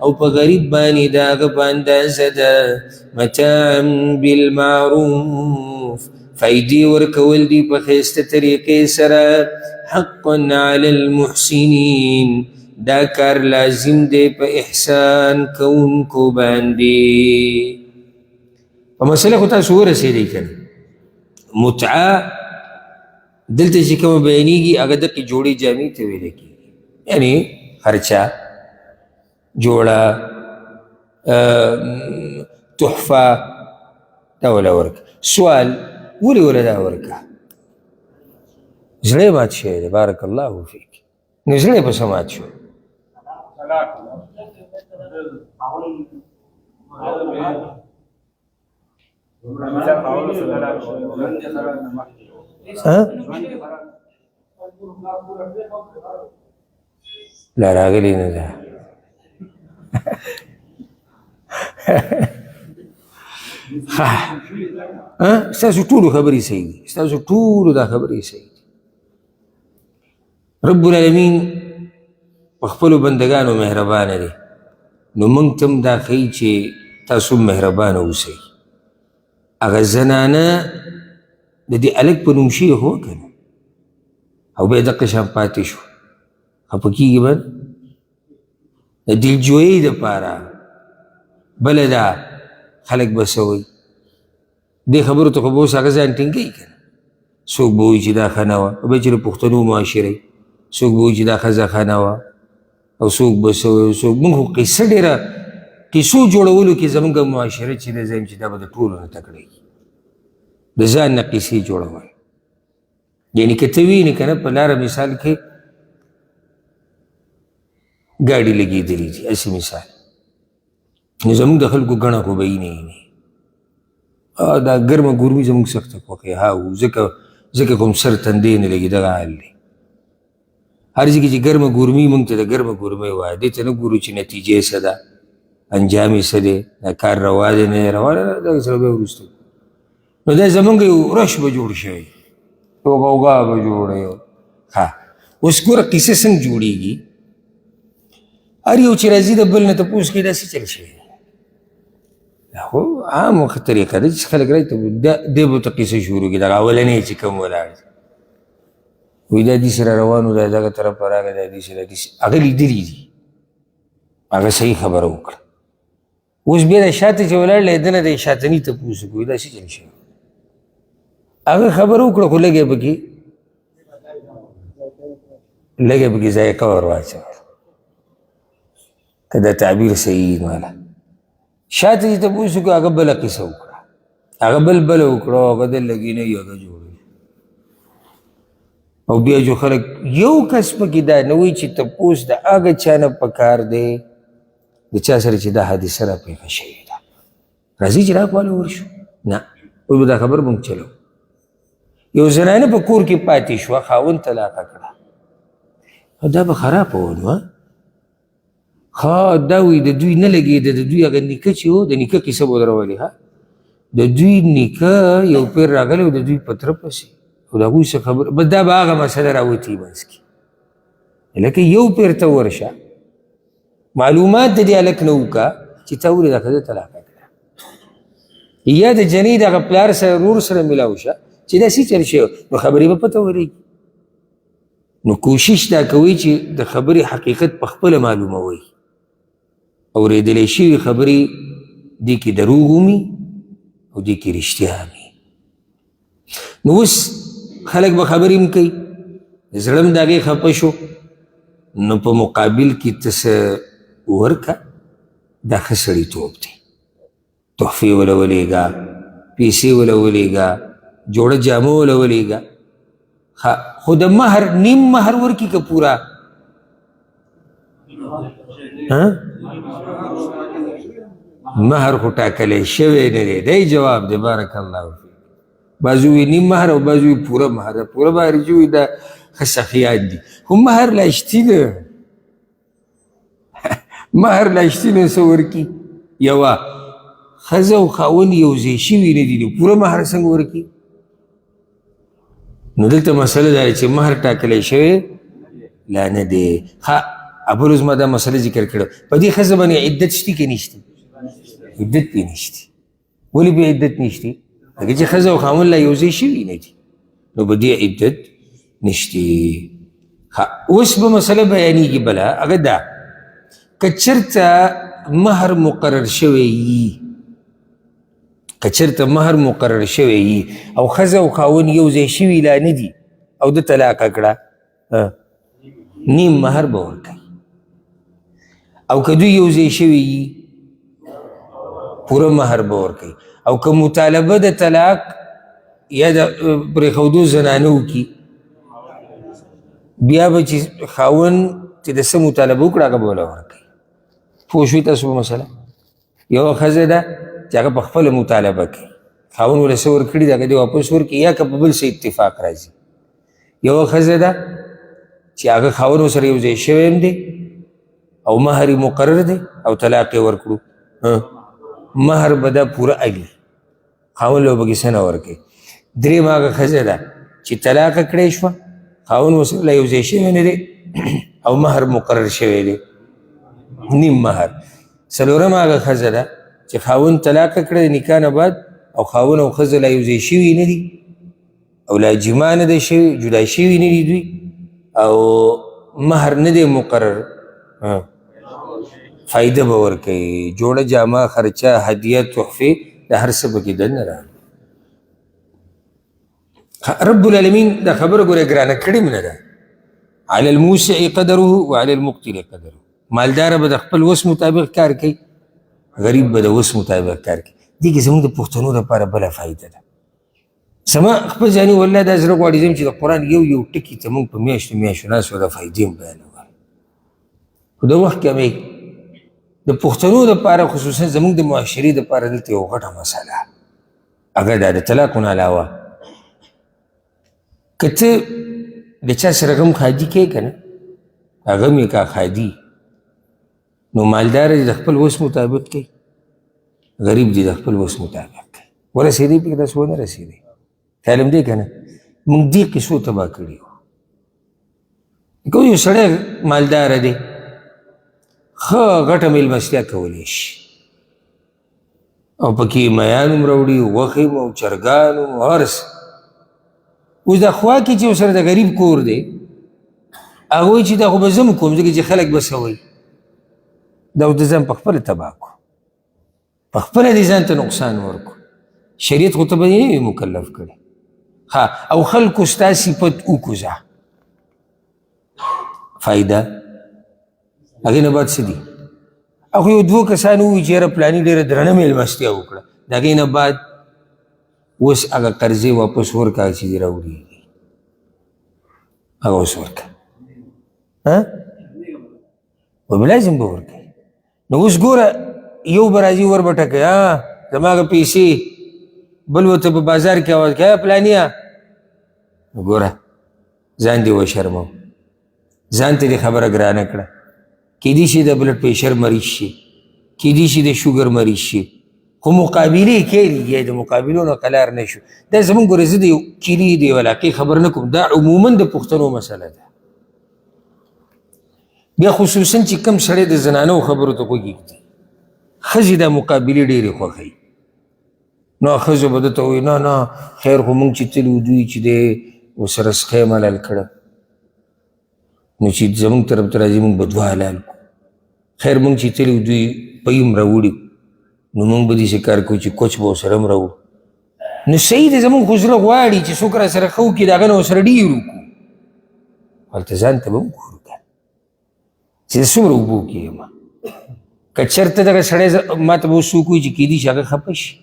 او په غریب باندې داغه په اندازه ده متاعا بالمعروف فائدې ورکول دي په ښایسته طریقې سره حقا علی المحسنین دا کار لازم دی په احسان کوونکو باندې په مسله خو تاسو ورسېدئ که نه متعه دلته چې کومه بیانېږي هغه دقې جوړې جامې ته ویلی کېږي یعنې خرچه جوړه تحفه دا وله ورکه سوال ولې وله دا ورکه زړی مات شوی دی بارک الله فیک نو زړی پسې مات شو لا راغلی نه ده ستاسو ټولو خبرې صحیح دي ستاسو ټولو دا خبرې صحیح دي رب العالمین په خپلو بندګانو مهربانه دی نو موږ ته هم دا ښیي چې تاسو مهربانه اوسئ هغه زنانه د دې هلک په نوم شوې خو که نه او بیا یې دقه شان پاتې شو خفه کېږي به د دلجویۍ دپاره بله دا خلک به څه وایي دې خبرو ته خو به اوس هغه ځان ټینګوي که نه څوک به وایي چې دا ښه نه وه بیا چې د پښتنو معاشرې څوک به وایي چې دا ښځه ښه نه وه او څوک به څه وایي څوک موږ خو قصه ډېره کیسو جوړولو کې زموږ معاشره چې دی زه یم چې دا به د ټولو نه تکړه وي د ځان نه قیسې جوړول یعنې که ته وینې که نه په لاره مثال کې ګاډي لګېدلي دي هسې مثال نو زموږ د خلکو ګڼه خو به یې نه وینې دا ګرمه ګورمي زموږ سخته خوښې ها ځکه کوم سر تندې نه لګي دغه حال دی هر ځای کې چې ګرمه ګورمي موږ ته د ګرمه ګورمۍ وایه دې ته نه ګورو چې نتیجې څه ده انجام یې څه دی دا کار روا دی نه روا دی دغه سره بیا وروسته نو دا زمونږ یو رش به جوړ شوی یو غوغا به جوړه یو ها اوس ګوره قیسه څنګه جوړېږي هر یو چې راځي د بل نه تپوس کوي دا څه چل شوی دا خو عامه طریقه ده چې خلک رایي دی به ورته قیسه شروع کړي دغه اولنۍ چې کوم ولاړ دی وایي دا دې سره روان و دا دغه طرف ته راغی دا دې سره هغه لیدلي دي هغه صحیح خبره وکړه اوس بیا د شاته چې ولاړ دی ده نه د شاتني تپوس کوي دا څه چل شوی هغه خبره وکړه خو لږ یې پکې ذایقه ور واچوله که دا تعبیر صحیح ماله شاته چې تپوس وکړو هغه بله قصه وکړه هغه بله وکړه هغه د لګي نه یو هغه جوړوي او بیا جو خلک یو کس پکې دا نه وایي چې تپوس د هغه چا نه پکار دی د چا سره چې دا حادثه را پیښه شوې ده راځي چې راکواله ورشو نه اوس به دا خبر مونږ چلو یو زنانه په کور کې پاتې شوه خاوند طلاقه کړه دا به خرابه و نو ښه دا وایي د دوی نه لګېده د دوی هغه نیکه چې و د نیکه کیسه به ودرولې ها د دوی نیکه یو پیر راغلی و د دوی په تره پسې او د هغوی څه خبره بس دا به هغه مسله راوتي منځ کې لکه یو پیر ته ورشه معلومات د دې هلک نه وکړه چې تا ولې دا ښځه طلاقه کړه یا د جنۍ دغه پلار سره ورور سره میلاو شه چې داسې چل شوی نو خبرې به پته ورېږي نو کوشش دا کوئ چې د خبرې حقیقت په خپله معلوموئ اورېدلی شوي خبرې دې کې دروغ ومي او دې کې رښتیا وي نو اوس خلک به خبرې هم کوي زړه هم د هغې خفه شو نو په مقابل کې ته څه ورکه دا ښه سړیتوب دی تحفې وله ولېږه پیسې وله ولېږه جوړه جامه وله ولېږه خو د مهر نیم مهر ورکړي که پوره مهر خو ټاکلی شوی نه دی دی جواب دی بارک الله فیک بعضې وایي نیم مهر او بعضې وایي پوره مهر پوره مهر چې وایي دا ښه سخیان دي خو مهر لا شتي نه مهر لا شتي نه څه ورکړي یوه ښځه او خاوند یو ځای شوي نه دي نو پوره مهر څنګه ورکړي نو دلته مسله دا چې مهر ټاکلی شوی لا نه دی ښه اول اوس ما دا مسله ذکر کړه په دې ښځه باندې عدت شتي که نشتي عدت پې نشتي ولې بې عدت نشتي هغه چې ښځه او خاوند لا یو ځای شوي نه دي نو په دې عدت نشتي اوس به مسله بیانېږي بله هغه دا که چېرته مهر مقرر شوی وي که چېرته مهر مقرر شوی وي او ښځه او خاوند یو ځای شوي لا نه دي او ده طلاقه کړه نیم مهر به ورکوي او که دوی یو ځای شوي وي پوره مهر به ورکوي او که مطالبه د طلاق یا د پرېښودو زنانه وکړي بیا به چې خاوند چې د څه مطالبه وکړه هغه به وله ورکوي پوه شوي تاسو په مسله یوه ښځه ده چې هغه په خپله مطالبه کوي، خاوند ورله څه ورکړي دي هغه دې واپس ورکړي، یا که په بل څه اتفاق راځي. یوه ښځه ده چې هغه خاوند ورسره یو ځای شوی هم دی او مهر یې مقرر دی او طلاق یې ورکړو، مهر به دا پوره الی، خاوند له پکې څه نه ورکوي. درېیمه هغه ښځه ده چې طلاقه کړې شوه، خاوند ورسره یو ځای شوی نه دی او مهر مقرر شوی دی، نیم مهر. څلورمه هغه ښځه ده چې خاوند طلاقه کړه د نکاح نه بعد او خاوند او ښځه لا یو ځای شوي نه دي او لا جما نه دی شوي، جدا شوي نه دي دوی او مهر نه دی مقرر، فایده به ورکوي، جوړه جامه خرچه هدیه تحفې د هر څه پکې دننه راغلي. رب العالمین دا خبره ګوره ګرانه کړې م نه ده. علی الموسع قدره وعلی المقتر قدره. مالدار به د خپل وس مطابق کار کوي، غریب به د وس مطابق کار کوي. دې کې زموږ د پښتنو لپاره بله فایده ده. زما خپل ځاني والله دا زړه غواړي ځم چې د قرآن یو ټکي ته موږ په میاشتو میاشتو ناستو د فایدې هم بیانوو. خو د وخت کمۍ د پښتنو دپاره خصوصا زموږ د معاشرې دپاره دلته یو غټه مسله هغه دا د طلاق نه علاوه که ته د چا سره غم خادي کوې که نه، هغه مې کا خادي، نو مالدار دې د خپل وس مطابق کوي، غریب دې د خپل وس مطابق کوي. ورسېدی پکې داسې ونه رسېدی، خیال هم دی که نه. موږ دې قصو تباه کړي وو. که یو سړی مالداره دی ښه غټه میلمستیا کولی شي او پکې میان هم راوړي، غوښې هم او چرګان هم هر څه. اوس دا خوا کې چې ورسره د غریب کور دی هغه وایي چې دا خو به زه هم کوم ځکه چې خلک به څه وایي. دا د ځان په خپله تباه کړو، په خپله دې ځان ته نقصان ورکړو. شریعت خو ته به یې نه وي مکلف کړی. او خلکو ستا صفت وکوزه فایده هغې نه بعد څه دي؟ هغه یو دوه کسان ووایي چې یاره پلاني ډېره درنه میلمستیا وکړه، د هغې نه بعد اوس هغه قرضې واپس ورکړه چې دې راوړېږي، هغه اوس ورکړه. لازم به ورکړي. نو اوس ګوره یو به راځي ور به ټکوي، زما هغه پیسې، بل ورته په بازار کې اواز کوي پلانیه. نو ګوره ځان دې وشرمو، ځان ته دې خبره ګرانه کړه. کیدای شي د بلډ پریشر مریض شي، کیدای شي د شوګر مریض شي، خو مقابلې کوي، د مقابلو نه قلار نه شو. دا زمونږ ګوره زه د یو کلي د یو علاقې خبر نه کوم، دا عموما د پښتنو مسله ده. بیا خصوصا چې کم سړی د زنانو خبرو ته غوږ ږدي، ښځې دا مقابلې ډېرې خوښوي. نو ښځو به درته وایي نه نه خیر خو موږ چې تلي وو دوی چې دی ورسره سخی حلال کړه، نو چې زموږ طرف ته راځي موږ به دوه حلال کړو. خیر موږ چې تلي وو دوی پۍ هم راوړي، نو موږ به داسې کار کوو چې کوچ به ورسره هم راوړو. نو صحیح دی، زموږ خو زړه غواړي چې څوک را سره ښه وکړي، د هغه نه ورسره ډېر وکړو. هلته ځان ته به هم ګورو چې زه څومره اوبه وکړم. که چېرته دغه سړی ما ته به اوس څوک وایي چې کیدای شي هغه خفه شي،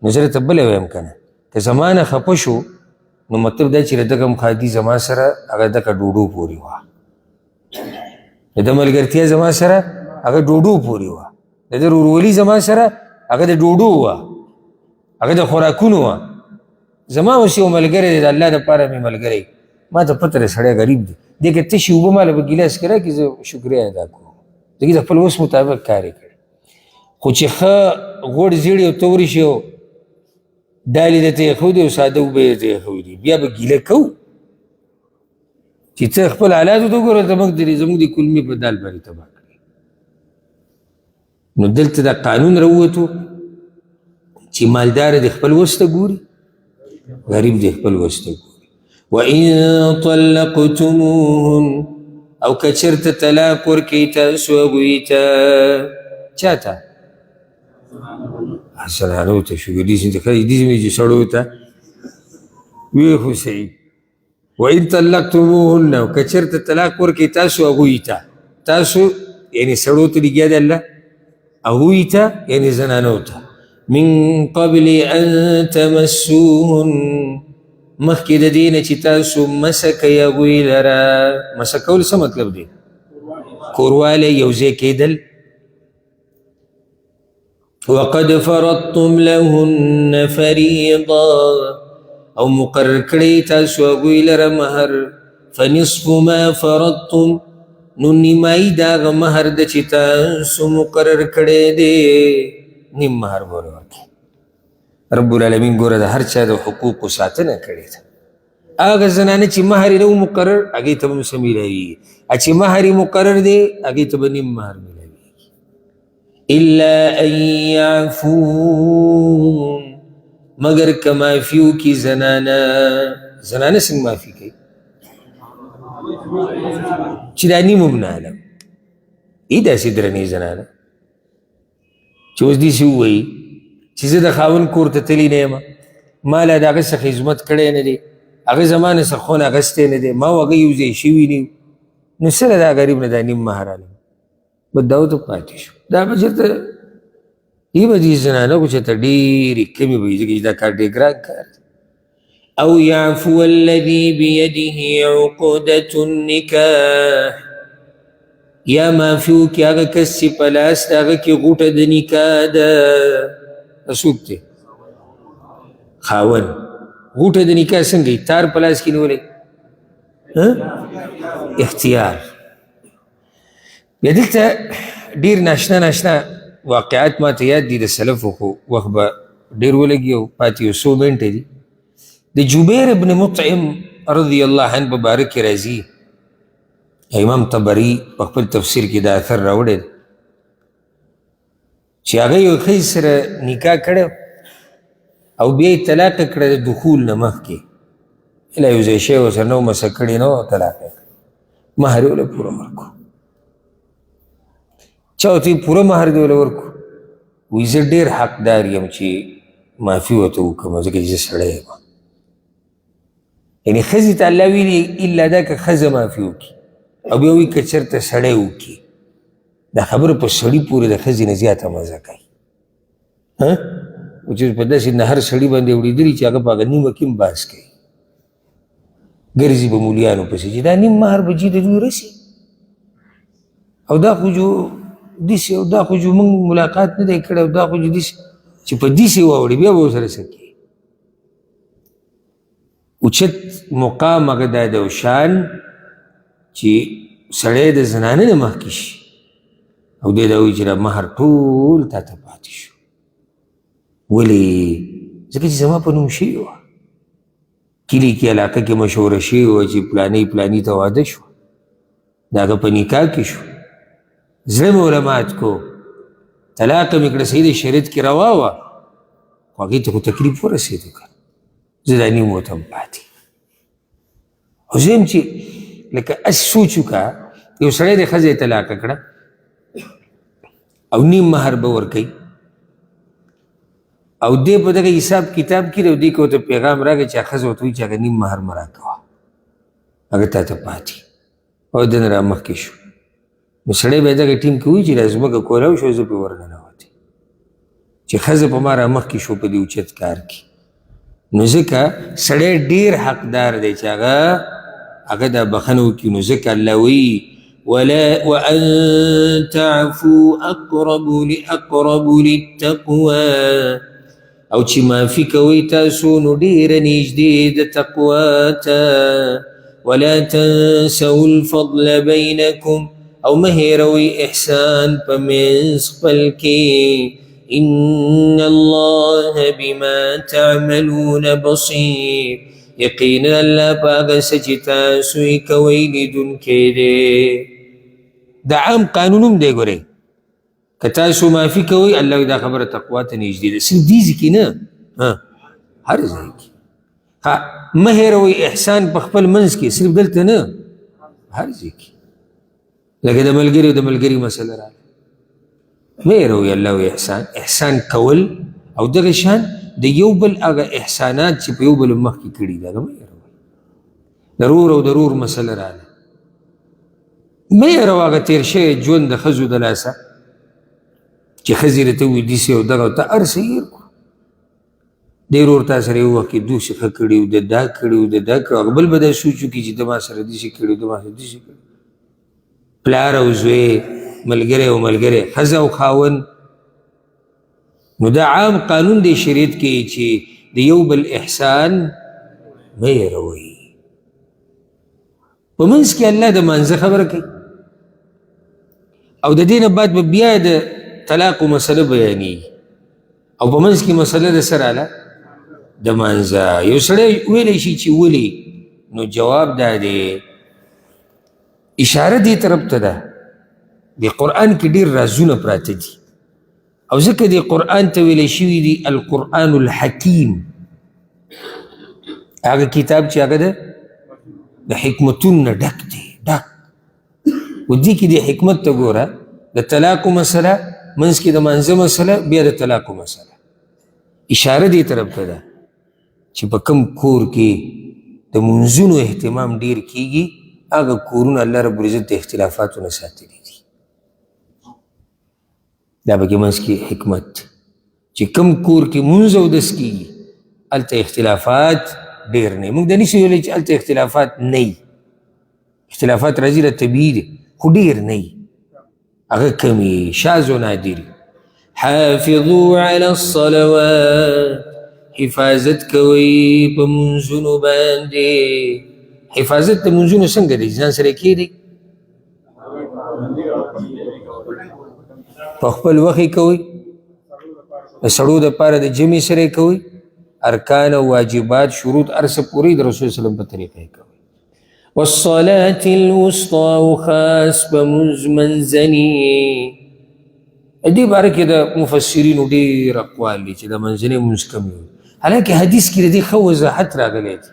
نو زه درته بله وایم که نه، که زما نه خفه شو نو مطلب دا چې د دغه مخادي زما سره هغه دغه ډوډو پورې وه، د ده ملګرتیا زما سره هغه ډوډو پورې وه، د ده ورورولي زما سره هغه د ډوډو وه، هغه د خوراکونو وه. زما اوس یو ملګری دی، د الله دپاره مې ملګری، ما ته پته دی سړی غریب دی، دې کې تشې اوبه ماله په ګیلاس کې راکړي، زه شکریه ادا کوم، ځکه د خپل وس مطابق کار یې کړی. خو چې ښه غوړ زیړې او تورې شي او دالې درته ایښودې او ساده اوبه یې درته ایښودې، بیا به ګیله کوو چې ته خپل حالاتو ته وګوره، زموږ د کلمې په دال باندې تباه کړي. نو دلته دا قانون راووتو چې مالدار د خپل وس ته ګوري، غریب د خپل وس ته ګوري. وَإِن طَلَّقْتُمُوهُنَّ او که چېرته طلاق ورکوئ تاسو هغوی ته، چا ته؟ زنانو ته شو، داسې مې چې سړو ته وی خو صحیح. وَإِن طَلَّقْتُمُوهُنَّ او که چېرته طلاق ورکوئ تاسو هغوی ته، تاسو یعنې سړو ته لګیا دی الله، هغوی ته یعنې زنانو ته، من قبل ان تمسوهن مخکې د دې نه چې تاسو مسه کوئ هغوی لره. مسه کول څه مطلب دی؟ کوروالی، یو ځای کېدل. وقد فرضتم لهن فریضا او مقرر کړی تاسو هغوی لره مهر فنصف ما فرضتم نو نیمایي د هغه مهر ده چې تاسو مقرر کړی دی نیم مهر به ورکړي رب العالمین ګوره د هر چا د حقوقو ساتنه کړې ده هغه زنانه چې مهر یې نه و مقرر هغې ته به هم څه میلاویږي چې مهر یې مقرر دی هغې ته به نیم مهر میلاویږي الا ان یعفون مگر که معافي وکړي زنانه څنګه معافي کوي چې دا نیم هم نه علم ای داسې درنې زنانه چې اوس داسې ووایي چې زه د خاوند کور ته تللی نه یم ما لا د هغه څخه خدمت کړی نه دی هغه زما نه څه خون اخیستی نه دی ما او هغه یو ځای شوي نه یو نو څه له دا غریب نه دا نیم مهر علم بس دا ورته پاتې شو دا به چېرته ای به دې زنانه خو چېرته ډېرې کمې به وي ځکه چې دا کار ډېر ګران کار دی او یعفو الذي بيده عقدة النکاح یا معافي وکړي هغه کس چې په لاس د هغه کې غوټه د نکاح ده څوک دی خاوند غوټه د نکاح څنګه وي تار په لاس کې نیولی اختیار بیا دلته ډېر ناشنا واقعات ما ته یاد دي د سلفو خو وخت به ډېر ولګي او پاتې یو څو منټه دي د جبیر ابن مطعم رضی الله عنه په باره کې راځي امام طبري په خپل تفسیر کې دا اثر راوړی چې هغه یو ښځې سره نکاح کړی او بیا یې طلاق کړه د دخول نه مخکې اله یو ځای شی ورسره نه و مسه کړې نه و طلاق یې کړه مهر یې وله پوره ورکړو چا ورته پوره مهر دې وله ورکړو وایي زه ډېر حقدار یم چې معافي ورته وکړم ځکه چې زه سړی یم یعنې ښځې ته الله ویلي الا دا که ښځه معافي وکړي او بیا وایي که چېرته سړی وکړي دا خبره په سړي پورې د ښځې نه زیاته مزه کوي او چې په داسې نه هر سړي باندې اورېدلي چې هغه په هغه نیمه کې هم بحث کوي ګرځي به مولیانو پسې چې دا نیم مهر به جي د دوی رسي او دا خو جو داسې او دا خو جو موږ ملاقات نه دی کړی او دا خو جو داسې چې په داسې واوړي بیا به ورسره څه کوي اوچت مقام هغه دا دی او شان چې سړی د زنانه نه مخکې شي او دی دا وایي چې دا مهر ټول تا ته پاتې شو ولې ځکه چې زما په نوم شوې وه کلي کې علاقه کې مشهوره شوې وه چې پلاني ته واده شو د هغه په نکاح کې شو زړه مې ورله مات کو طلاق مې کړه صحیح د شریعت کې روا وه خو هغې ته خو تکلیف ورسېدو که زه دا نیم ورته هم پاتې او زه یم چې لکه اس سوچ وکړه یو سړی د ښځې طلاقه کړه او نیم مهر به ورکوي او دې په دغه حساب کتاب کې او دې کې ورته پیغام راغی چې ښځه ورته وایي چې هغه نیم مهر مه راکوه هغه تا ته پاتې او دنه را مخکې شو نو سړی به دغه ټیم کې وایي چې دا زموږه کولاو شو زه پرې ورننوتې چې ښځه په ما را مخکې شو په دې اوچت کار کې نو ځکه سړی ډېر حقدار دی چې هغه دا بخښنه وکړي نو ځکه الله وایي وأن تعفوا أقرب للتقوى او چې معافي کوئ تاسو نو ډېره نږدې د تقوا ته ولا تنسوا الفضل بینکم او مه هېروئ احسان په منځ خپل کې ان الله بما تعملون بصیر یقینا الله په هغه څه چې تاسو یې کوئ لیدونکی دی دا عام قانون هم دی ګورئ که تاسو معافي کوئ الله دا خبره تقوا ته نږدې ده صرف دې ځای کې نه هر ځای کې مه هېروئ احسان په خپل منځ کې صرف دلته نه هر ځای کې لکه د ملګري مسله راغله مه هېروئ الله وی احسان کول او دغه شان د یو بل هغه احسانات چې په یو بل مخکې کړي دي هغه مه هېروئ ضرور مسله راغله مه هېروه هغه تېر شوی ژوند د ښځو د لاسه چې ښځې راته ووایي داسې او دغه ته هر څه هېر کړو دی ورور تا سره یو وخت کې دوسې ښه کړي و د دا کړي و د دا کړي هغه بل به دا سوچ وکړي چې د ما سره داسې کړي و د ما سره داسې کړي پلار او زوی ملګری او ملګری ښځه او خاوند نو دا عام قانون دی شریعت کې چې د یو بل احسان مه هېروئ. په منځ کې الله د مانځه خبره کوي او د دې نه بعد به بیا د طلاقو مسله بیانېږي او په منځ کې مسله د څه راله د مانځه. یو سړی ویلی شي چې ولې، نو جواب دا دی اشاره دې طرف ته ده د قرآن کې ډېر رازونه پراته دي او ځکه دې قرآن ته ویلی شوي دي القرآن الحکیم، هغه کتاب چې هغه ده د حکمتونو نه ډک دی ډک. و دې کې د حکمت ته ګوره د طلاقو مسله، منځ کې د مانځه مسله، بیا د طلاقو مسله. اشاره دې طرف ته ده چې په کوم کور کې د منځونو اهتمام ډیر کیږي هغه کورونه الله رب العزت د اختلافاتو نه ساتلي دي. دا پکې منځ کې حکمت چې کوم کور کې منځ اودس کیږي هلته اختلافات ډیر نه. موږ د نشو ویلی چې هلته اختلافات نه وي، اختلافات راځي له طبیعي دی خو ډیر نه وي، هغه کم وي، شاذ و نادر. حافظوا على الصلوات، حفاظت کوئ په منځونو باندې. حفاظت د منځونو څنګه دی؟ ځان سره کیدی په خپل وخت یې کوئ، د سړو دپاره د جمع سره یې کوئ، ارکان او واجبات شروط هر څه پورې د رسول وسلم په طریقه یې کوئ. والصلاة الوسطى او خاص په منځ منځني. دې باره کې د مفسرینو ډېر اقوال دي چې د منځني منځ کم وي، حالانکه حدیث کې د دې ښه وضاحت راغلی دی،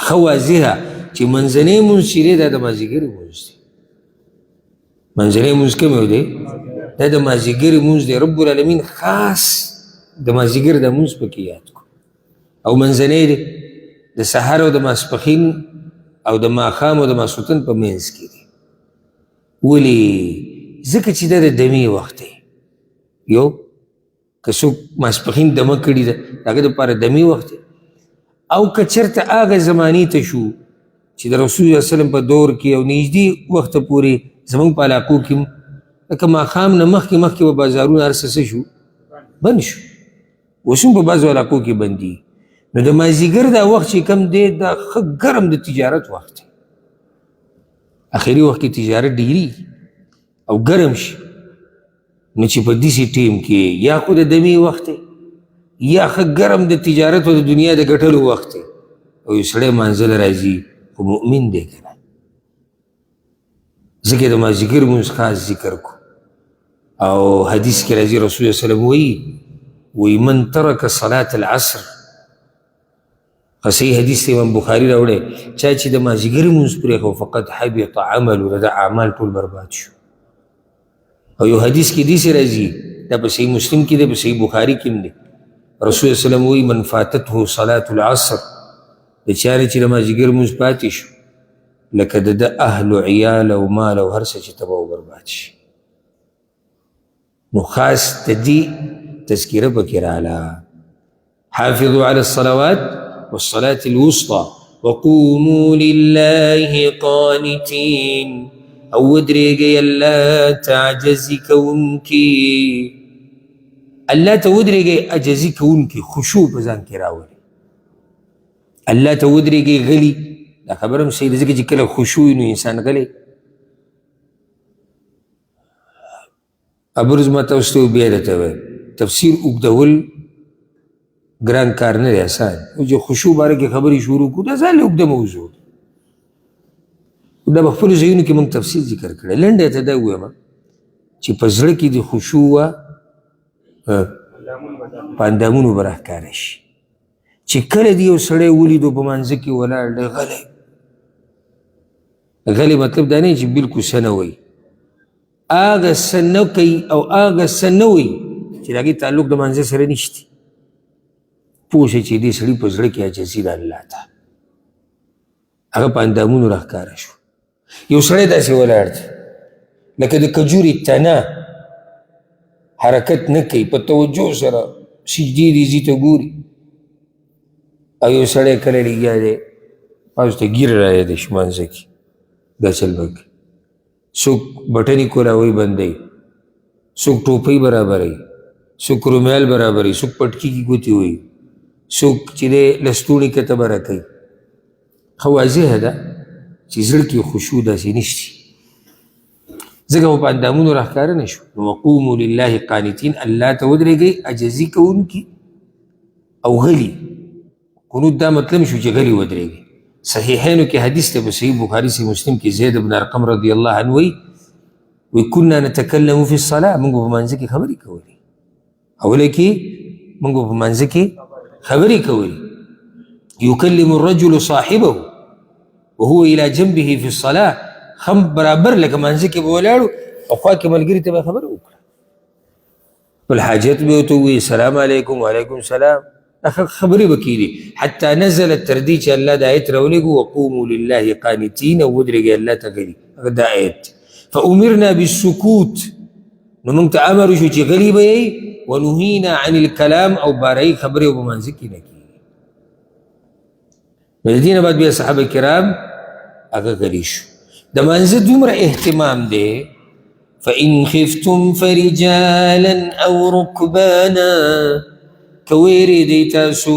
ښه واضحه چې منځنی منځ چې دی دا د مازدیګر منځ دی. منځنی منځ کوم یو دی؟ دا د مازدیګر منځ دی. رب العالمین خاص د مازدیګر د منځ پکې یاد کړو. او منځنی دی د سحر او د ماسپښین او د ماښام او د ماسخوتن په منځ کې دی. ولې؟ ځکه چې دا د دمې وخت دی. یو که څوک ماسپښین دمه کړي ده د هغه دپاره دمې وخت دی. او که چېرته هغه زمانې ته شو چې د رسول الله وسلم په دور کې او نږدې وخته پورې زموږ په علاقو کې لکه ماښام نه مخکې به بازارونه هر څه شو بند شو، اوس هم په بعضو علاقو کې بندي. نو د مازدیګر دا وخت چې کم دی دا ښه ګرم د تجارت وخت دی. اخري وخت کې تجارت ډېرېږي او ګرم شي، نو چې په داسې ټیم کې یا خو د دمې وخت دی یا ښه ګرم د تجارت او د دنیا د ګټلو وخت دی او یو سړی مانځله راځي خو مؤمن دی که نه. ځکه د مازدیګر مونځ خاص ذکر کو. او حدیث کې راځي رسول الله وسلم وایي من ترک صلاة العصر، صحیح حدیث دی امام بخاري راوړی، چا چې د مازدیګر مونځ پرېښو فقط حبط عملو، د اعمال ټول برباد شو. او یو حدیث کې داسې راځي، دا په صحیح مسلم کې دی، په صحیح بخاري کې هم دی، رسول الله وسلم وایي من فاتته صلاة العصر، د چا چې د مازدیګر مونځ پاتې شو لکه د ده اهل و عیال او مال او هر څه چې تباه و برباد شي. نو خاص د دې تذکیره پکې راغله. حافظوا على الصلوات والصلاة الوسطى وقوموا لله قانتين، او ودرېږئ الله ته عجزي کوونکي، الله ته ودرېږئ عجزي کوونکي، خشوع په ځان کې راولئ. الله ته ودرېږئ غلي، دا خبره هم صحیح ده، ځکه چې کله خشوع وي نو انسان غلی. ابرز ما تاسو ته بیا درته وایم تفسیر اوږدول ګران کار نه دی، اسان. او چې خشوع باره کې خبرې شروع کړو دا ځان له اوږده موضوع ده، دا په خپلو ځایونو کې موږ تفصیل ذکر کړی. لنډه ته دا ووایم چې په زړه کې د خشوع وه په اندامونو به راښکاره شي. چې کله دې یو سړی ولیدو په مانځه کې ولاړ دی غلی، غلی مطلب دا نه چې بلکل څه نه وایي، هغه څه نه کوي او هغه څه نه وایي چې د هغې تعلق د مانځه سره نشته. پوه شئ چې دې سړي په زړه کې عاجزي ده الله ته، هغه په اندامونو راښکاره شو. یو سړی داسې ولاړ دی لکه د کجورې تنه، حرکت نه کوي، په توجه سره سجدې ریزي ته ګوري. او یو سړی کله لګیا دی پاس ته ګیر رالی دی شمانځه کې، دا چل به کوي. څوک بټنې کولاوی بندوي، څوک ټوپۍ برابروي، څوک رومیال برابري، څوک پټکي کې ګوتې وهي، څوک چې دی لستوڼي کتبره کوي. ښه واضحه ده چې زړه کې خشوع داسې نشتي، ځکه خو په اندامونو راښکاره نه شو. وقوموا لله قانتین، الله ته ودرېږئ عجزي کوونکي او غلي. قنوت دا مطلب شو چې غلي ودرېږئ. صحیحینو کې حدیث ته په صحیح بخاري صحیح مسلم کې زید بن ارقم رضی الله عنه وی كنا نتکلم فی الصلاة، موږ په مانځه کې خبرې کولې. اوله کې موږ په مانځه کې خبرې کولې. یکلم الرجل صاحبه وهو الى جنبه في الصلاة، هم برابر لکه مانځه کې به ولاړو او خوا کې ملګري ته به خبره وکړه، بل حاجت به ورته ووایي سلام علیکم وعلیکم السلام، خبرې به کېدې. حتی نزلت تر دې چې الله دا آیت راولېږو وقوموا لله قانتین، او ودرېږئ الله ته غلي. هغه دا آیت فأمرنا بالسکوت، نو موږ ته امر وشو چې غلي به یې، ونهینا عن الکلام، او بارایي خبرې به مانځه کې نه کېږي. نو د دې نه بعد بیا صحابه کرام هغه غلي شو. د مانځه دومره اهتمام دی، فإن خفتم فرجالا أو ركبانا، که ویرېدئ تاسو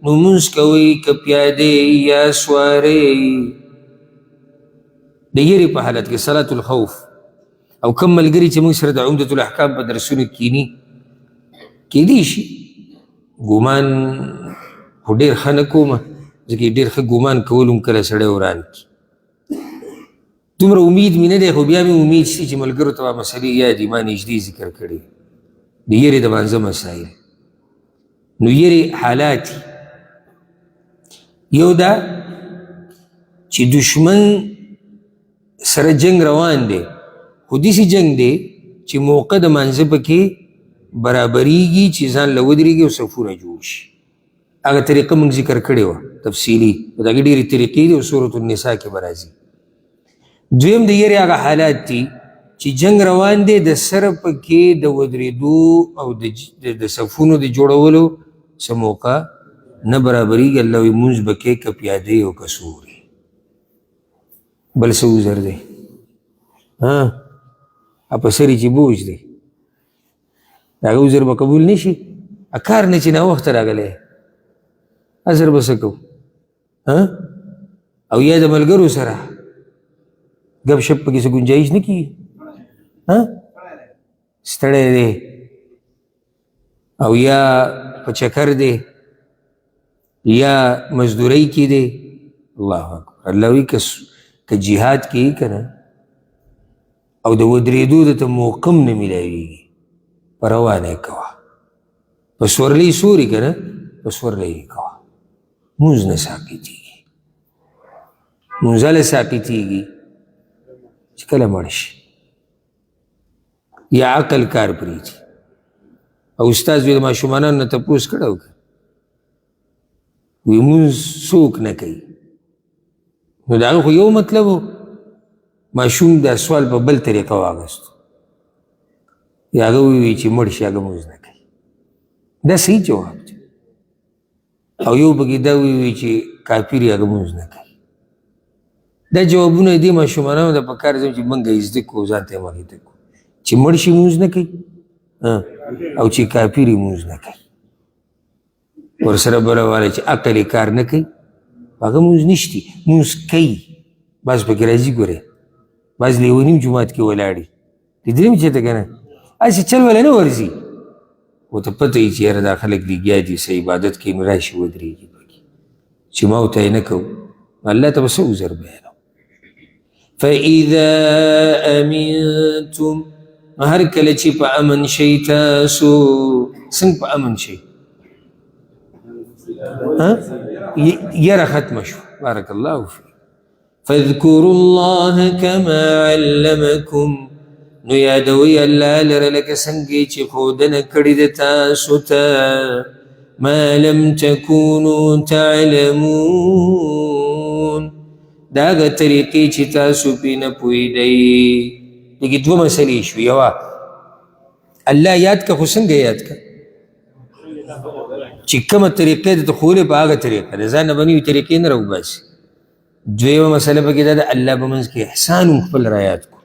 نو مونځ کوئ، که پیادې یا سوارئ. د یېرې په حالت کې صلاة الخوف. او کم ملګري چې موږ سره د عمدة الاحکام په درسونو کینی، کیدی شي ګمان خو ډېر ښه نه کومه، ځکه ډېر ښه ګمان کول هم کله سړی وران کي. دومره امید مې نه دی، خو بیا مې امید شي چې ملګرو ته به مسلې یادي، ما نږدې ذکر کړي د یېرې د مانځه مسایل. نو یېرې حالات یو دا چې دشمن سره جنگ روان دی، خو داسې جنگ دی چې موقع د مانځه پکې برابریږي چې ځان له ودرېږي او صفونه جوړ شي. هغه طریقه موږ ذکر کړې وه تفصیلي، د هغې ډېرې طریقې دي او سورة النساء کې به راځي. دویم د یېرې هغه حالات دي چې جنگ روان دی، د سره پکې د ودرېدو او د صفونو د جوړولو څه موقع نه برابریږي. الله وایي مونځ به کې که پیادې او که سورې. بل څه عذر دی؟ په سرې چې بوج دی، د هغه عذر به قبول نه شي. کار نه چې ناوخته راغلی، عذر به څه کوو؟ او یا د ملګرو سره گپ شپ پکې څه گنجایش نه کېږي، ستړی دی او یا په چکر دی یا مزدورۍ کې دی. الله اکبر. الله وایي که جهاد کې که نه او د ودرېدو درته موقع هم نه میلاویږي، پروا نه یې کوه، په سورلۍ سوري که نه، په سورلۍ یې کوه. مونځ نه ساقطېږي. مونځ هله ساقطېږي چې کله مړ شي یا عقل کار پرېږدي. او استاد وی د ماشومانانو نه تپوس کړی و، وی مونځ څوک نه کوي. نو د هغه خو یو مطلب و، ماشوم دا سوال په بل طریقه واغستو، یا هغه ووی چې مړ شي هغه مونځ نه کوي. دا صحیح جواب دی. او یو پکې دا ووی چې کافر یې هغه مونځ نه کوي. دا جوابونه دې ماشومانانو ته پکار دي چې موږ یې زده کړو، ځان ته یې مخې کړو چې مړ شي مونځ نه کوي او چې کافر یې مونځ نه کوي. ورسره بله والی چې عقل یې کار نه کوي، هغه مونځ نشتي. مونځ کوي، بعض پکې راځي ګورې، بعض لیونیم جومات کې ولاړي، لیدلي مې چېرته که نه، هسې چل ولی نه ورځي، ورته پته وي چې یاره دا خلک لګیا دي څه عبادت کوي، نو راشي ودرېږي پکې چې ما ورته یې نه کوو. الله ته به څه عذر بیانوو. فإذا أمنتم، هر کله چې په امن شئ تاسو. څنګه په امن شئ؟ یره ختمه شو. بارک الله فیک. فاذکروا الله کما علمکم، نو یادوئ الله لره لکه څنګه چې ښودنه کړې ده تاسو ته، ما لم تکونوا تعلمون، دا هغه طریقې چې تاسو پرې نه پوهېدئ. دغې دوه مسلې شوې. یوه الله یاد که، خو څنګه یاد که؟ چې کومه طریقه درته ښولې په هغه طریقه، د ځان نه به نوې طریقې نه راوباسي. دویمه مسله پکې دا ده الله به منځ کې احسان هم خپل را یاد کړو.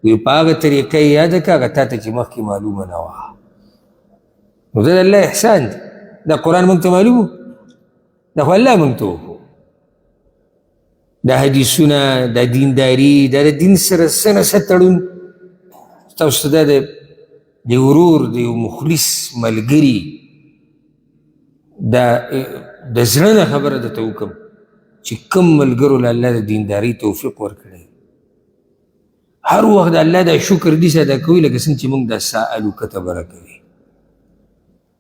وی په هغه طریقه یې یاده که هغه تا ته چې مخکې معلومه نه وه. نو دا الله احسان دی. دا قرآن موږ ته معلوم دا خو الله موږ ته وښو. دا حدیثونه دا دینداري دا د دین سره څه نه څه تړون تاسو ته دا د ورور د یو مخلص ملګري دا د زړه نه خبره درته وکړم چې کوم ملګرو له الله د دیندارۍ توفیق ورکړی هر وخت د الله دا شکر دې ادا کوي لکه څنګه چې موږ دا سألو کتبره کوي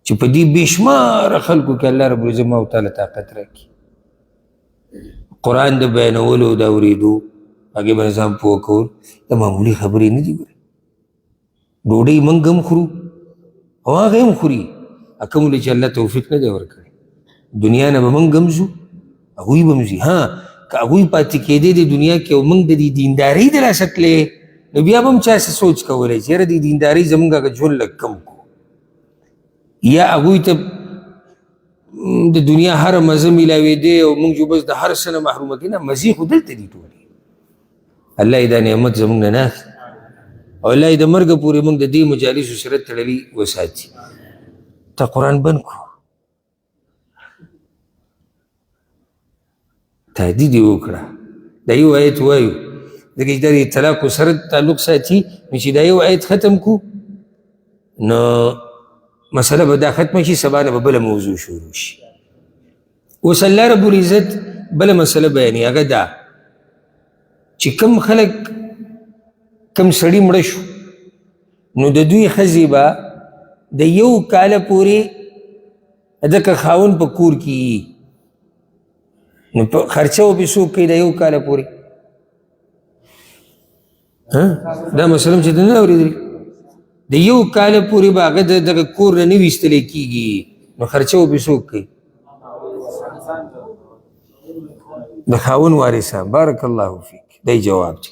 چې په دې بېشماره خلکو کې الله رب العزت ما تعالی طاقت راکړي قرآن د بیانولو د اورېدو هغې باندې ځان پوه کول د معمولي خبرې نه دي. ګورې ډوډۍ موږ هم خورو او هغه هم خوري کوم چې الله توفیق نه دی ورکړی دنیا نه به موږ هم ځو هغوی به هم ځي. که هغوی پاتې کېدی د دنیا کې او موږ د دې دیندارۍ د لاسه تللی نو بیا به هم چا څه سوچ کولی چې یاره د دیندارۍ زموږ هغه ژوند لږ کم کو یا هغوی ته د دنیا هر مزه میلاوېدی او موږ جو بس د هر څه نه محرومه کړي نه مزې خو دلته دي ټولې. الله یې دا نعمت زموږ نه نه اخلي او الله یې د مرګه پورې موږ د دې مجالسو سره تړلي وساتي. ته قرآن بند کړو تهدید یې وکړه دا یو آیت وایو ځکه چې دا د طلاقو سره تعلق ساتي نو چې دا یو آیت ختم کړو نو مسله به دا ختمه شي سبا نه به بله موضوع شروع شي. اوس الله رب العزت بله مسله بیانوي هغه دا چې کوم خلک کوم سړي مړه شو نو د دوی ښځې به د یو کاله پورې دکه خاوند په کور کې نو خرچه به څوک کوي د یو کاله پورې دا مسله چې ته نه اورېدلې د یو کاله پورې به هغه دغه کور نه نه ویستلی کېږي نو خرچه به څوک کوي د خاوند وارثان. بارک الله فیک دی جواب دی.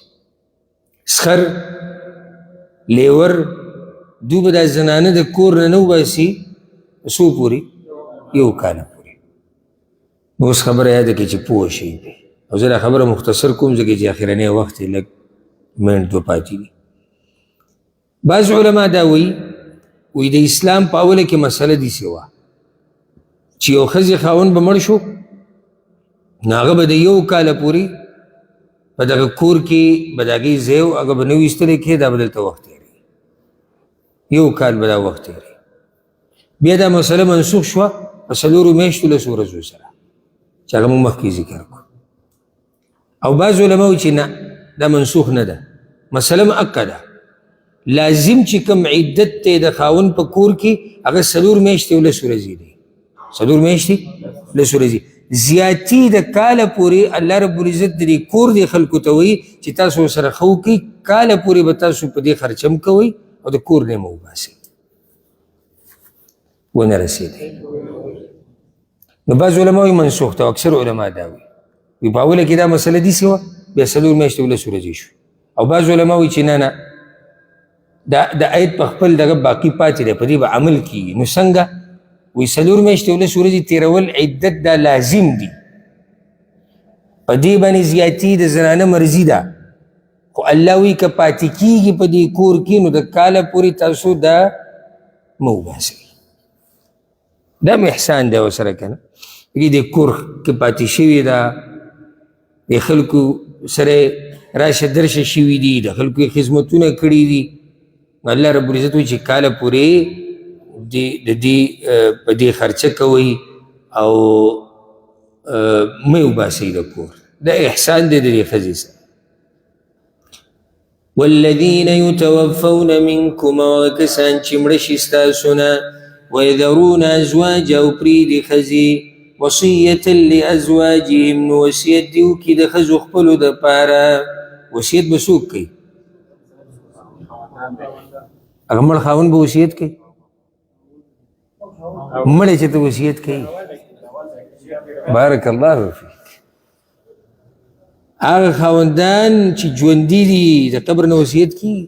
سخر لیور دوی به دا زنانه د کور نه نه وباسي څو پورې یو کاله پورې. اوس خبره یاده کړئ چې پوه شئ او زه دا خبره مختصر کوم ځکه چې اخرنی وخت یې لږ منټ دو پاتې دي. بعض علما دا وایي د اسلام په اوله کې مسله داسې وه چې یو ښځې خاوند به مړ شو نو هغه به د یو کاله پورې په دغه کور کې به د هغې ځای و هغه به نه ویستلی کېږي دا به دلته وخت تېروي یو کال به دا وخت تېروي. بیا دا مسله منسوخ شوه په 4 میاشتو 10 ورځو سره چې هغه موږ مخکې ذکر کړو. او بعض علما وایي چې نه دا منسوخ نه ده مسله مؤکده لازم چې کوم عدت دی د خاوند په کور کې هغه 4 میاشتې او 10 ورځې دی 4 میاشتې 10 ورځې زیاتی د کاله پورې الله رب العزت د دې کور د خلکو ته وایي چې تاسو سره ښه وکړئ کاله پورې به تاسو په دې خرچه هم کوئ او د کور نه مه وباسئ ونه رسېدی. نو بعض علما وایي منسوخ ته او اکثر علما دا وایي په اوله کې دا مسله داسې وه بیا 4 میاشتې او 10 ورځې شو. او بعض علما وایي چې نه نه د آیت په خپل دغه باقي پاتې دی په دې به عمل کېږي. نو څنګه وی 4 میاشتې او 10 ورځې تېرول عدت دا لازم دي په دې باندې زیاتي د زنانه مرضي ده خو الله وایي که پاتې کېږي په دې کور کې نو د کاله پورې تاسو دا مه وباسئ دا مې احسان دی ورسره که نه د کور کې پاتې شوې ده د خلکو سره راشه درشه شوي دي د خلکو یې خدمتونه کړي دي الله رب العزت وایي چې کاله پورې د دې په دې خرچه کوئ او مه وباسئ د کور دا احسان دی د دې ښځې سره. والذین یتوفون منکم هغه کسان چې مړه شي ستاسو نه ویذرون ازواج او پرېږدي ښځې وصیة لازواجهم نو وصیت دې وکړي د ښځو خپلو دپاره وصیت به څوک کوي هغه مړ خاوند به وصیت کوي مړی چې ته وصیت کوي بارک الله فیک هغه خاوندان چې ژوندي دي د قبر نه وصیت کیږي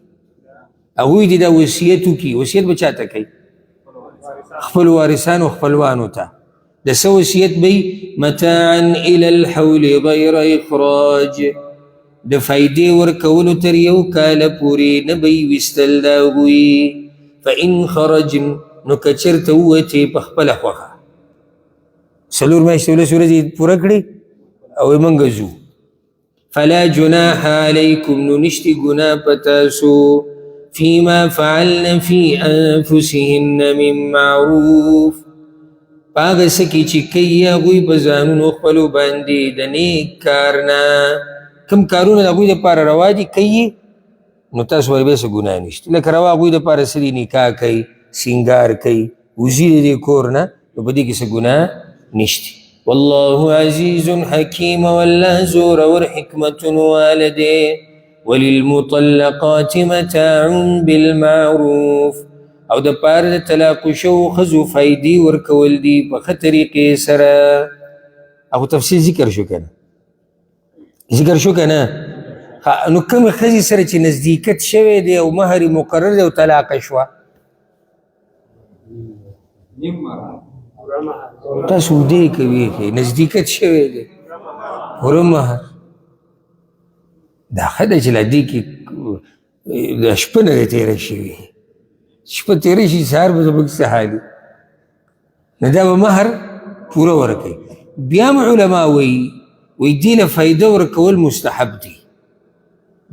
هغوی دې دا وصیت وکړي وصیت به چاته کوي خپلو وارثانو خپلوانو ته د څه وصیت به متاعا الی الحول غیر اخراج د فایدې ورکولو تر یو کاله پورې نه به یې ویستل د هغوی فإن خرجن نو که چېرته ووتې په خپله خوښه 4 میاشتې 11 ورځې پوره کړي او موږ ځو فلا جناح علیکم نو نشتی ګناه په تاسو فیما فعلن فی انفسهن من معروف په هغه څه کې چې کوي هغوی په ځانونو خپلو باندې د نیک کار نه کوم کارونه د هغوی دپاره روا دي کوي نو تاسو وربې څه ګناه نشته لکه روا هغوی دپاره څه دي نکاح کوي سینګار کوي وزي د دې کور نه نو په دې کې څه ګناه نشته والله عزیز حکیم والله زورور حکمت والده وللمطلقات متاع بالمعروف او د پاره د طلاق شو ښځو فایدې ورکول دي په ښه طریقې سره هغو تفصیل ذکر شو که نه نو کومې ښځې سره چې نزدېکت شوی دی او مهر یې مقرر دی او طلاقه شوه تاسو دې کوي نزدېکت شوی دی پوره مهر دا ښه ده چې لا دې کې دا شپه نه ده تېره شوې شپه تېره شي سهار به زموږ څه حال نو دا به مهر پوره ورکوي بیا هم علما وایي دې له فایده ورکول مستحب دي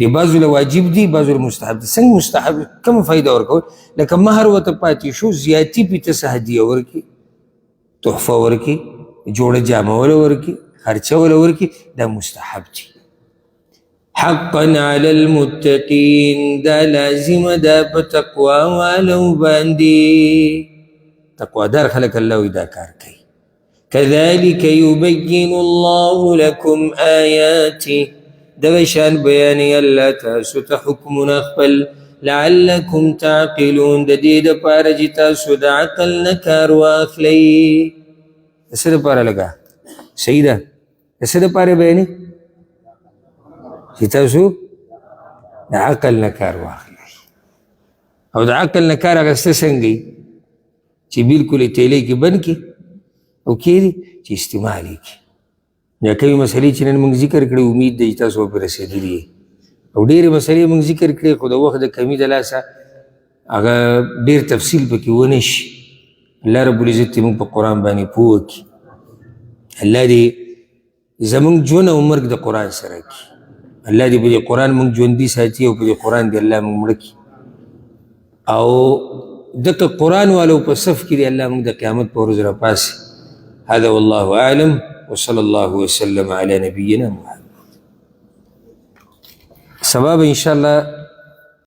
دې بعضو له واجب دي بعضو له مستحب دي څنګه مستحب کومه فایده ورکول لکه مهر ورته پاتې شو زیاتي پې ته څه هدیه ورکړي تحفه ورکړي جوړه جامه وله ورکړي خرچه وله ورکړي دا مستحب دي حقا علی المتقین دا لازم دا په تقوا والو باندې تقوادار خلک الله وی دا کار کوي كذلك يبين الله لكم آياته دغه شان بیانوي الله تاسو ته حکمونه خپل لعلکم تعقلون د دې دپاره چې تاسو د عقل نه کار واخلئ د څه دپاره لږه صحیح ده د څه دپاره بیانوي چې تاسو د عقل نه کار واخلئ او د عقل نه کار اخیسته څنګه چې بلکل یې تیلی کې بند کړي او کېدي چې استعمال یې کړي یا کومې مسلې چې نن موږ ذکر کړي امید دی چې تاسو ورپې رسېدلي یې او ډېرې مسلې موږ ذکر کړي خو د وخت د کمي د لاسه هغه ډېر تفصیل پکې ونه شي الله رب العزت دې موږ په قرآن باندې پوه کړي الله دې زموږ ژوند او مرګ د قرآن سره کړي الله دې په دې قرآن موږ ژوندي ساتي او په دې قرآن دې الله موږ مړه کړي او دغه قرآن والو په صف کې دې الله موږ د قیامت په ورځ راپاسي هذا والله أعلم وصلى الله وسلم على نبينا محمد سبب إن شاء الله